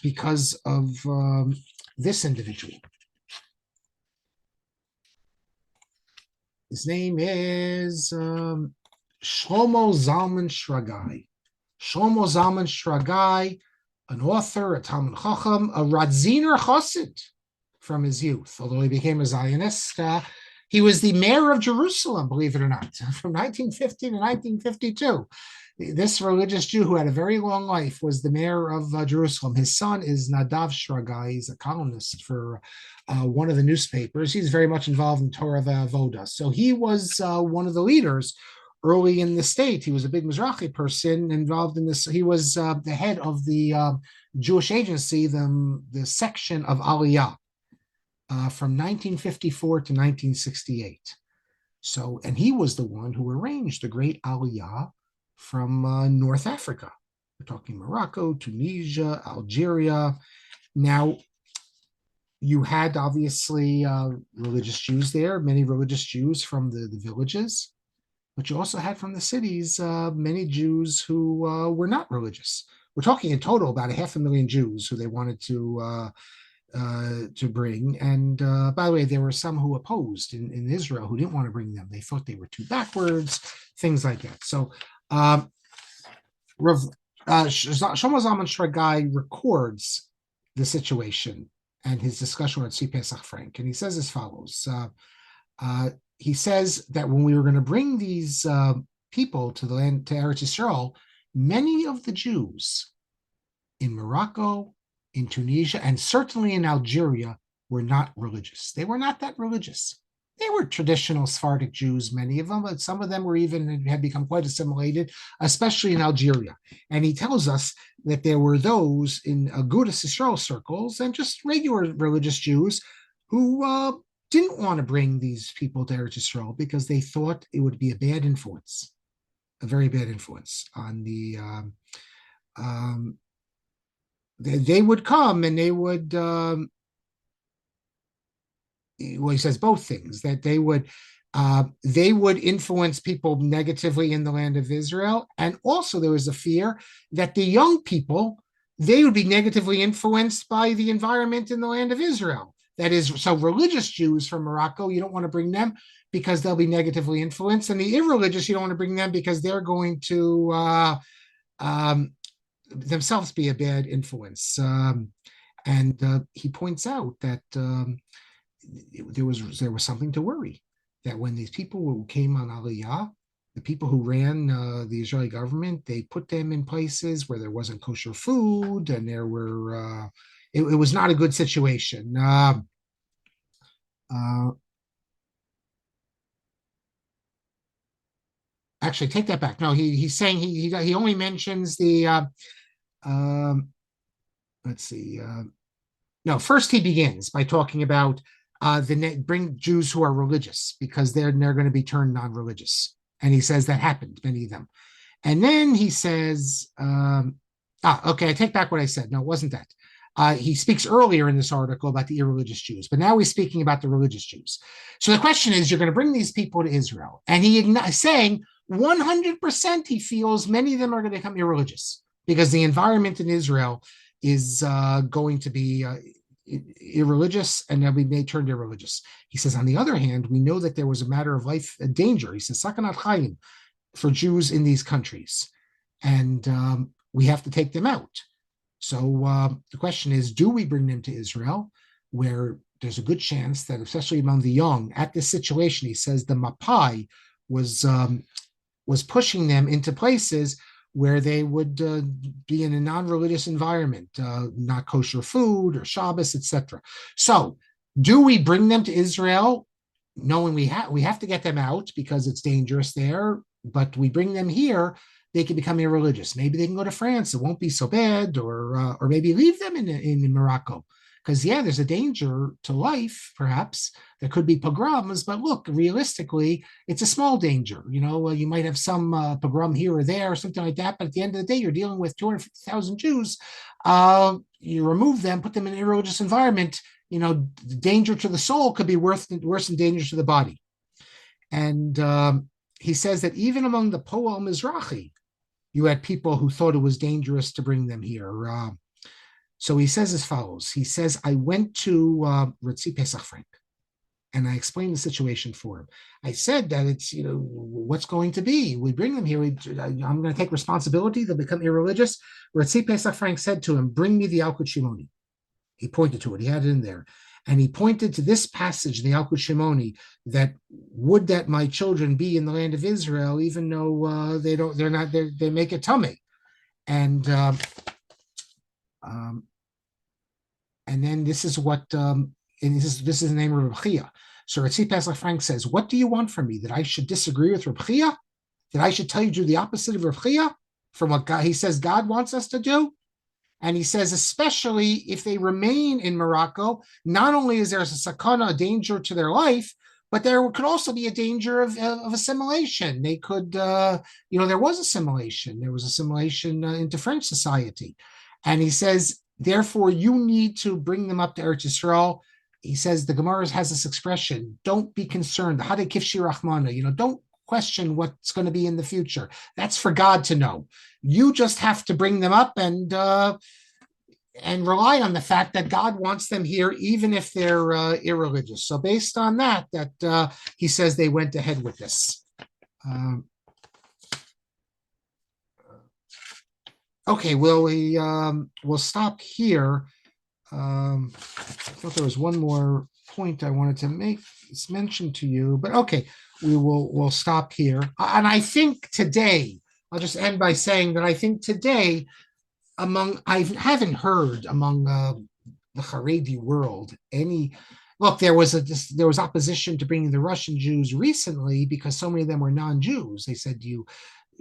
Speaker 2: because of this individual. His name is Shlomo Zalman Shragai. Shlomo Zalman Shragai, an author, a Talmud Chacham, a Radziner Chassid from his youth, although he became a Zionist. He was the mayor of Jerusalem, believe it or not, from 1950 to 1952. This religious Jew who had a very long life was the mayor of Jerusalem. His son is Nadav Shragai. He's a columnist for one of the newspapers. He's very much involved in Torah V'Avoda. So he was one of the leaders early in the state. He was a big Mizrahi person involved in this. He was the head of the Jewish agency, the section of Aliyah, from 1954 to 1968. So, and he was the one who arranged the great Aliyah from North Africa. We're talking Morocco, Tunisia, Algeria. Now, you had obviously religious Jews there, many religious Jews from the villages. but you also had from the cities many Jews who were not religious. We're talking in total about 500,000 Jews who they wanted to bring. And by the way, there were some who opposed in Israel who didn't want to bring them. They thought they were too backwards, things like that. So Shlomo Zalman Shragai records the situation and his discussion with Tzvi Pesach Frank, and he says as follows. He says that when we were going to bring these people to the land, to Eretz Yisrael, many of the Jews in Morocco, in Tunisia, and certainly in Algeria were not religious. They were not that religious. They were traditional Sephardic Jews, many of them, but some of them were even had become quite assimilated, especially in Algeria. And he tells us that there were those in Agudas Yisrael circles and just regular religious Jews who didn't want to bring these people to Eretz Yisrael because they thought it would be a bad influence, a very bad influence on the. They would come and they would. Well, he says both things, that they would influence people negatively in the land of Israel, and also there was a fear that the young people, they would be negatively influenced by the environment in the land of Israel. That is, so religious Jews from Morocco, you don't want to bring them because they'll be negatively influenced, and the irreligious, you don't want to bring them because they're going to themselves be a bad influence. And he points out that there was something to worry, that when these people who came on Aliyah, the people who ran the Israeli government, they put them in places where there wasn't kosher food, and there were it was not a good situation. Actually, take that back. No, he's saying he only mentions the. Let's see. No, first he begins by talking about bring Jews who are religious because they're going to be turned non-religious, and he says that happened, many of them, and then he says, okay, I take back what I said. No, it wasn't that. He speaks earlier in this article about the irreligious Jews, but now he's speaking about the religious Jews. So the question is, you're going to bring these people to Israel, and he is saying 100% he feels many of them are going to become irreligious because the environment in Israel is going to be irreligious, and they'll be made turned irreligious. He says, on the other hand, we know that there was a matter of life and danger. He says, sakanat chayim, for Jews in these countries, and we have to take them out. So the question is, do we bring them to Israel, where there's a good chance that, especially among the young, at this situation, he says the Mapai was pushing them into places where they would be in a non-religious environment, not kosher food or Shabbos, etc. So, do we bring them to Israel, knowing we have to get them out because it's dangerous there? But we bring them here, they can become irreligious. Maybe they can go to France; it won't be so bad, or maybe leave them in Morocco. Because there's a danger to life, perhaps. There could be pogroms, but look, realistically, it's a small danger. You might have some pogrom here or there, or something like that, but at the end of the day, you're dealing with 250,000 Jews. You remove them, put them in an irreligious environment, the danger to the soul could be worse than danger to the body. And he says that even among the Poel Mizrahi, you had people who thought it was dangerous to bring them here. So he says as follows. He says, I went to Tzvi Pesach Frank, and I explained the situation for him. I said that it's, what's going to be. We bring them here. I'm going to take responsibility. They'll become irreligious. Tzvi Pesach Frank said to him, bring me the Yalkut Shimoni. He pointed to it. He had it in there. And he pointed to this passage, the Yalkut Shimoni, that would that my children be in the land of Israel, even though they make it tummy. And then this is what, and this is the name of Rabbi. So Tzvi Pesach Frank says, what do you want from me? That I should disagree with Rabbi? That I should tell you to do the opposite of Rabbi? From what he says God wants us to do? And he says, especially if they remain in Morocco, not only is there a sakana, a danger to their life, but there could also be a danger of assimilation. They could, there was assimilation. There was assimilation into French society. And he says, therefore, you need to bring them up to Eretz Yisrael. He says, the Gemara has this expression, don't be concerned. Don't question what's going to be in the future. That's for God to know. You just have to bring them up and rely on the fact that God wants them here, even if they're irreligious. So based on that, he says they went ahead with this. Okay, we'll stop here. I thought there was one more point I wanted to mention to you, but okay, we'll stop here. And I think today, I'll just end by saying that I think today, I haven't heard among the Haredi world any. Look, there was opposition to bringing the Russian Jews recently because so many of them were non-Jews. They said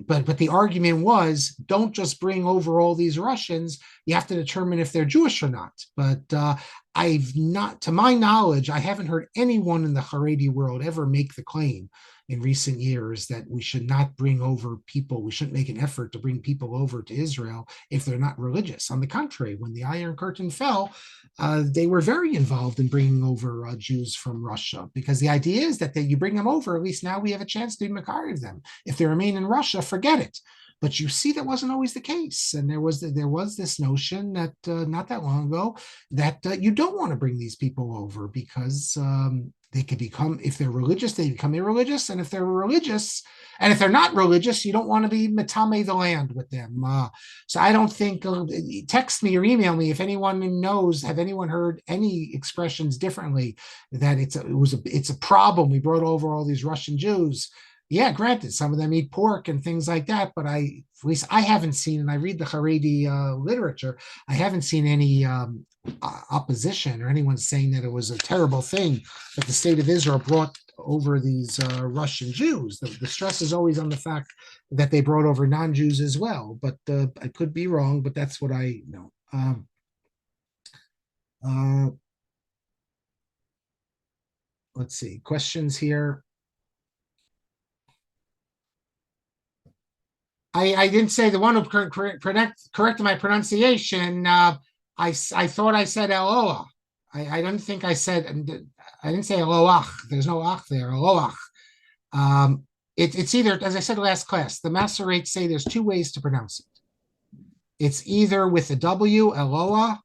Speaker 2: but the argument was, don't just bring over all these Russians. You have to determine if they're Jewish or not. But to my knowledge, I haven't heard anyone in the Haredi world ever make the claim in recent years that we should not bring over people. We shouldn't make an effort to bring people over to Israel if they're not religious. On the contrary, when the Iron Curtain fell, they were very involved in bringing over Jews from Russia, because the idea is that you bring them over, at least now we have a chance to be Makari of them. If they remain in Russia, forget it. But you see, that wasn't always the case. And there was this notion that not that long ago that you don't want to bring these people over because they could become, if they're religious, they become irreligious. And if they're religious, and if they're not religious, you don't want to be matame the land with them. So I don't think, text me or email me if anyone knows, have anyone heard any expressions differently, that it's a problem. We brought over all these Russian Jews. Yeah, granted, some of them eat pork and things like that, but at least I haven't seen, and I read the Haredi literature, I haven't seen any opposition or anyone saying that it was a terrible thing that the state of Israel brought over these Russian Jews. The stress is always on the fact that they brought over non-Jews as well, but I could be wrong, but that's what I know. Let's see, questions here. I didn't say the one who corrected my pronunciation. I thought I said Eloah. I don't think I said. I didn't say Eloach. There's no ach there. Eloach. It's either, as I said last class, the Masoretes say there's two ways to pronounce it. It's either with a W, Eloah,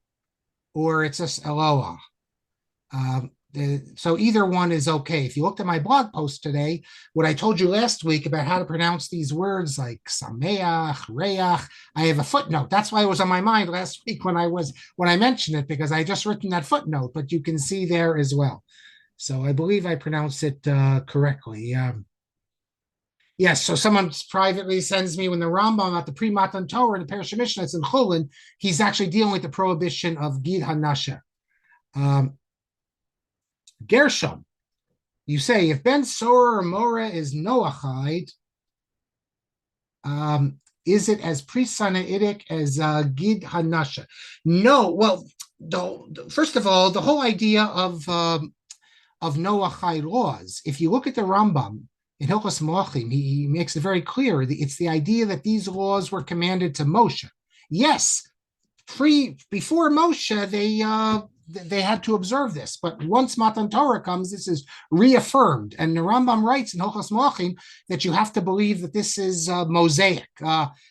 Speaker 2: or it's just Eloah. So either one is okay. If you looked at my blog post today, what I told you last week about how to pronounce these words like sameach, reach, I have a footnote. That's why it was on my mind last week when I mentioned it, because I just written that footnote, but you can see there as well. So I believe I pronounced it correctly. Yes, so someone privately sends me when the Rambam about the pre-Matan Torah in the Parish Mishnah, it's in Chulin, he's actually dealing with the prohibition of Gid HaNasha. Gershom, you say, if Ben Sora or Mora is Noachide, is it as pre-Sinaitic as Gid HaNasha? No, well, first of all, the whole idea of Noachide laws, if you look at the Rambam in Hilchos Malachim, he makes it very clear. It's the idea that these laws were commanded to Moshe. Yes, before Moshe, they had to observe this, but once Matan Torah comes, this is reaffirmed. And the Rambam writes in Hilchos Malachim that you have to believe that this is Mosaic.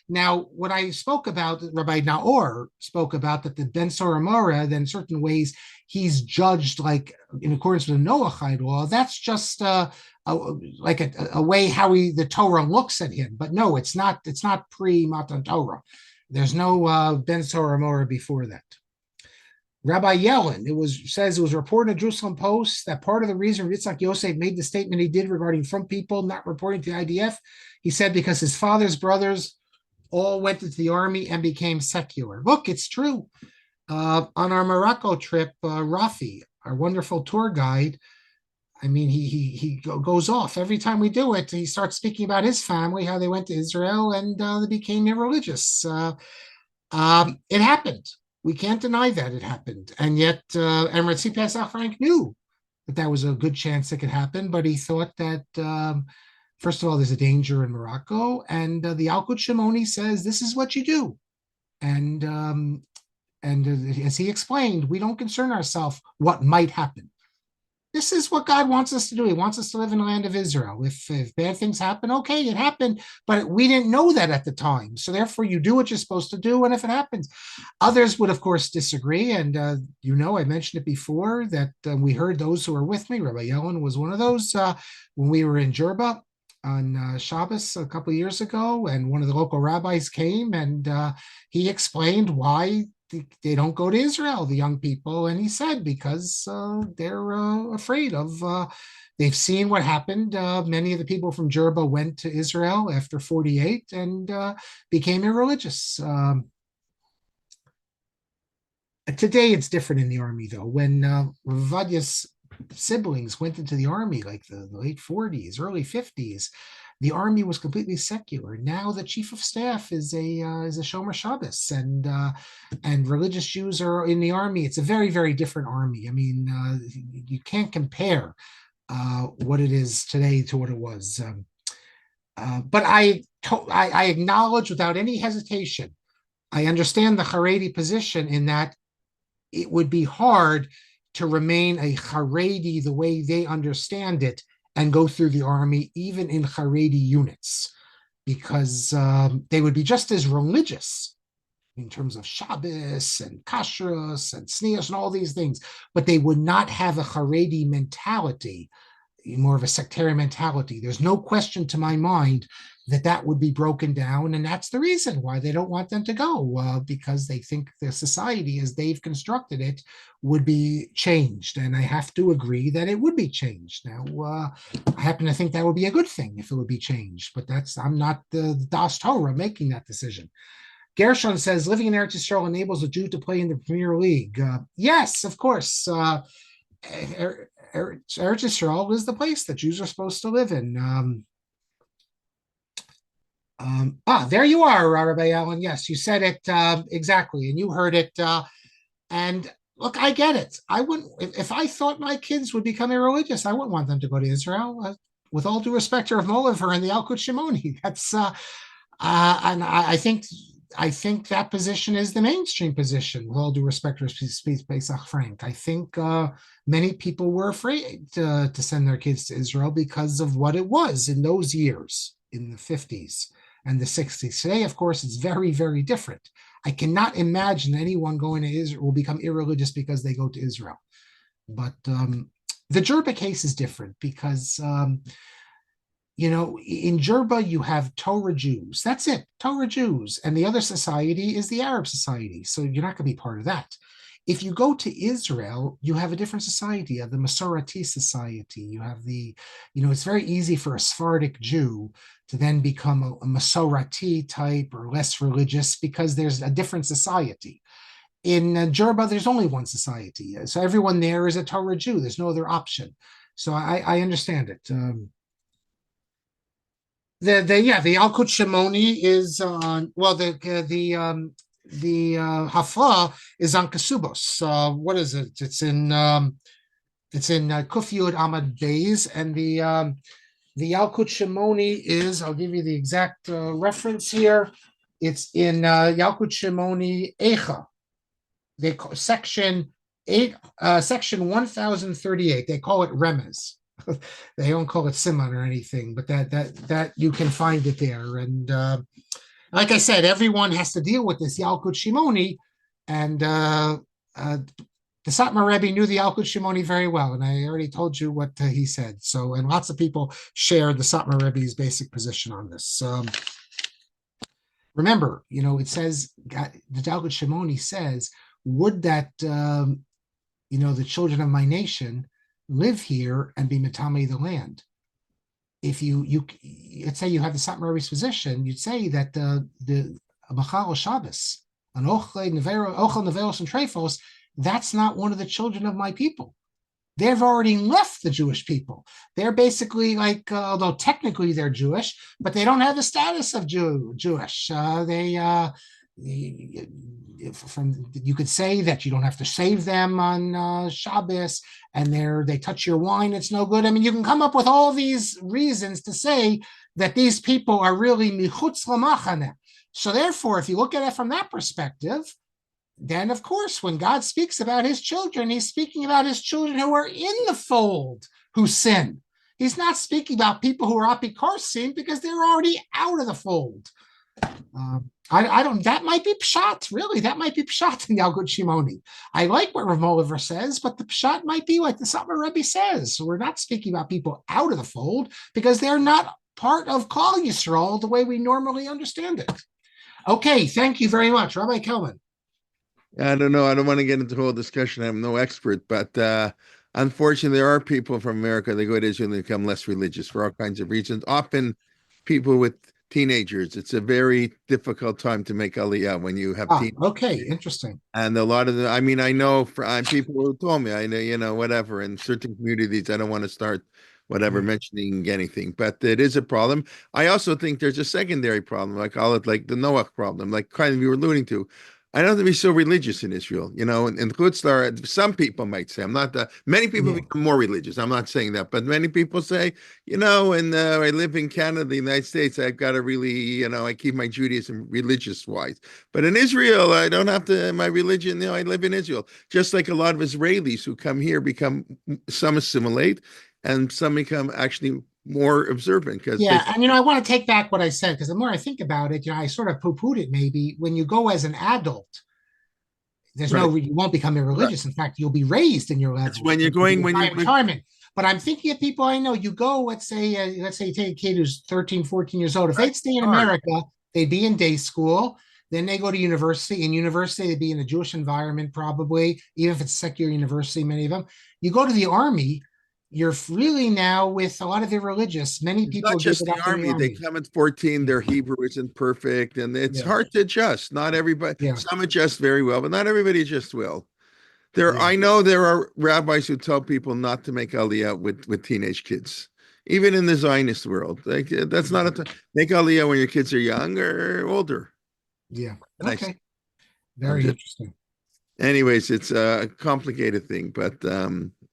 Speaker 2: Now, what I spoke about, Rabbi Naor spoke about, that the Ben Sora Mora, then in certain ways, he's judged like in accordance with the Noachide law. That's just like a way how the Torah looks at him. But no, it's not pre-Matan Torah. There's no Ben Sora Mora before that. Rabbi Yellen, says it was reported in the Jerusalem Post that part of the reason Yitzhak Yosef made the statement he did regarding front people not reporting to the IDF, he said because his father's brothers all went into the army and became secular. Look, it's true. On our Morocco trip, Rafi, our wonderful tour guide, I mean, he goes off. Every time we do it, he starts speaking about his family, how they went to Israel and they became irreligious. It happened. We can't deny that it happened. And yet, Eretz Pesach Frank knew that was a good chance it could happen, but he thought that, first of all, there's a danger in Morocco, and the Alkut Shimoni says, this is what you do. And as he explained, we don't concern ourselves what might happen. this is what God wants us to do. He wants us to live in the land of Israel. If bad things happen, okay, it happened, but we didn't know that at the time. So therefore, you do what you're supposed to do, and if it happens, others would, of course, disagree. And I mentioned it before that we heard those who were with me. Rabbi Yellen was one of those when we were in Jerba on Shabbos a couple of years ago, and one of the local rabbis came and he explained why they don't go to Israel, the young people. And he said, because they're afraid of, they've seen what happened. Many of the people from Jerba went to Israel after 48 and became irreligious. Today, it's different in the army, though. When Vadia's siblings went into the army, like the late 40s, early 50s, the army was completely secular. Now the chief of staff is a Shomer Shabbos, and religious Jews are in the army. It's a very, very different army. I mean, you can't compare what it is today to what it was. But I acknowledge without any hesitation, I understand the Haredi position in that it would be hard to remain a Haredi the way they understand it and go through the army, even in Haredi units, because they would be just as religious in terms of Shabbos and Kashrus and Sneas and all these things, but they would not have a Haredi mentality, more of a sectarian mentality. There's no question to my mind that would be broken down, and that's the reason why they don't want them to go, because they think the society as they've constructed it would be changed, and I have to agree that it would be changed. Now, I happen to think that would be a good thing if it would be changed, but I'm not the Das Torah making that decision. Gershon says, living in Eretz Yisrael enables a Jew to play in the Premier League. Yes, of course. Eretz Yisrael is the place that Jews are supposed to live in. There you are, Rabbi Allen. Yes, you said it exactly, and you heard it. And look, I get it. I wouldn't, if I thought my kids would become irreligious, I wouldn't want them to go to Israel. With all due respect to Moliver and the Yalkut Shimoni, that's and I think that position is the mainstream position. With all due respect to Pesach Frank, I think many people were afraid to send their kids to Israel because of what it was in those years, in the 50s and the 60s. Today, of course, it's very, very different. I cannot imagine anyone going to Israel will become irreligious because they go to Israel. But the Jerba case is different because, in Jerba, you have Torah Jews. That's it, Torah Jews. And the other society is the Arab society. So you're not going to be part of that. If you go to Israel, you have a different society. You have the Masorati society. You have it's very easy for a Sephardic Jew to then become a Masorati type or less religious because there's a different society. In Jerba, there's only one society. So everyone there is a Torah Jew. There's no other option. So I understand it. The Yalkut Shimoni is on, the Hafla is on Kasubos. What is it? It's in Kuf Yud Amad Beis, and the Yalkut Shimoni is, I'll give you the exact reference here. It's in Yalkut Shimoni Echa. They call section 1038. They call it Remez. They don't call it Simon or anything, but that you can find it there. And like I said, everyone has to deal with this Yalkut Shimoni, and the Satmar Rebbe knew the Yalkut Shimoni very well, and I already told you what he said. So, and lots of people shared the Satmar Rebbe's basic position on this. Remember, it says, the Yalkut Shimoni says, would that, the children of my nation live here and be Matame the land. If you let's say you have the Satmar Rebbe's position, you'd say that the Machal Shabbos, an Ochel Neveros and Trefos, that's not one of the children of my people. They've already left the Jewish people. They're basically like, although technically they're Jewish, but they don't have the status of Jewish. You could say that you don't have to save them on Shabbos, and they touch your wine, it's no good. I mean, you can come up with all these reasons to say that these people are really michutz lamachane. So therefore, if you look at it from that perspective, then of course, when God speaks about his children, he's speaking about his children who are in the fold who sin. He's not speaking about people who are apikorsim because they're already out of the fold. I don't. That might be pshat. Really, that might be pshat in Yalkut Shimoni. I like what Rav Moliver says, but the pshat might be like the something Rabbi says. So we're not speaking about people out of the fold because they're not part of Klal Yisrael the way we normally understand it. Okay, thank you very much, Rabbi Kelman.
Speaker 1: I don't know. I don't want to get into the whole discussion. I'm no expert, but unfortunately, there are people from America that go to Israel and become less religious for all kinds of reasons. Often, people with teenagers. It's a very difficult time to make Aliyah when you have teenagers.
Speaker 2: Okay, interesting.
Speaker 1: And a lot of the, I mean, I know people who told me, I know, whatever. In certain communities, I don't want to start mentioning anything, but it is a problem. I also think there's a secondary problem, I call it like the Noach problem, like kind of you were alluding to. I don't have to be so religious in Israel, and Chutzlar, some people might say, I'm not many people become more religious. I'm not saying that, but many people say, and I live in Canada, the United States, I've got to really, I keep my Judaism religious wise. But in Israel, I don't have to, my religion, I live in Israel. Just like a lot of Israelis who come here some assimilate and some become actually more observant because
Speaker 2: and I want to take back what I said because the more I think about it, I sort of poo-pooed it. Maybe when you go as an adult, there's you won't become irreligious. In fact, you'll be raised in your level.
Speaker 1: That's when you're going when you're
Speaker 2: retirement. But I'm thinking of people I know. You go, let's say you take a kid who's 13, 14 years old. If they'd stay in America, they'd be in day school. Then they go to university. In university, they'd be in a Jewish environment, probably, even if it's secular university, many of them. You go to the army, you're really now with a lot of irreligious. Many people
Speaker 1: not just the army. They come at 14. Their Hebrew isn't perfect, and it's hard to adjust. Not everybody. Some adjust very well, but not everybody adjusts well. I know there are rabbis who tell people not to make Aliyah with teenage kids, even in the Zionist world. Like that's not make Aliyah when your kids are young or older.
Speaker 2: Yeah. Okay. Very interesting.
Speaker 1: Anyways, it's a complicated thing, but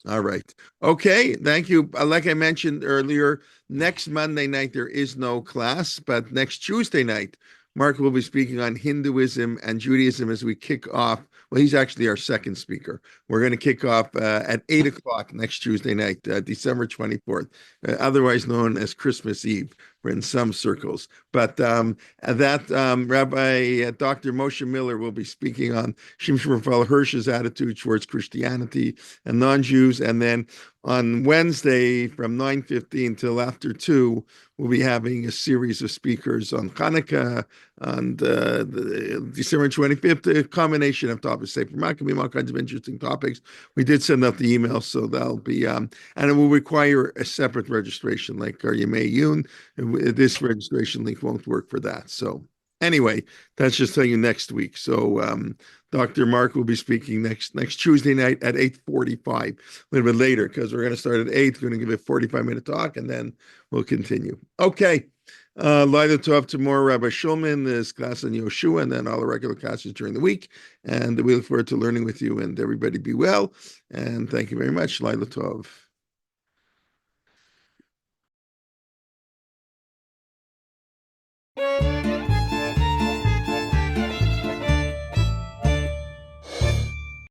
Speaker 1: all right. Okay, thank you. Like I mentioned earlier, next Monday night there is no class, but next Tuesday night, Marc will be speaking on Hinduism and Judaism as we kick off. Well, he's actually our second speaker. We're going to kick off at 8 o'clock next Tuesday night, December 24th, otherwise known as Christmas Eve in some circles. But Rabbi Dr. Moshe Miller will be speaking on Shimshon Raphael Hirsch's attitude towards Christianity and non-Jews. And then on Wednesday from 9:15 till after 2, we'll be having a series of speakers on Hanukkah, on the December 25th, a combination of topics. Sefer Maccabim, all kinds of interesting topics. We did send out the email, so that'll be, and it will require a separate registration, like our Yemei Yun. This registration link won't work for that. So anyway, that's just telling you next week. So Dr. Marc will be speaking next Tuesday night at 8:45, a little bit later, because we're going to start at 8. We're going to give a 45-minute talk, and then we'll continue. Okay. Later Tov tomorrow, Rabbi Shulman, this class on Yoshua, and then all the regular classes during the week. And we look forward to learning with you, and everybody be well. And thank you very much. Laila Tov.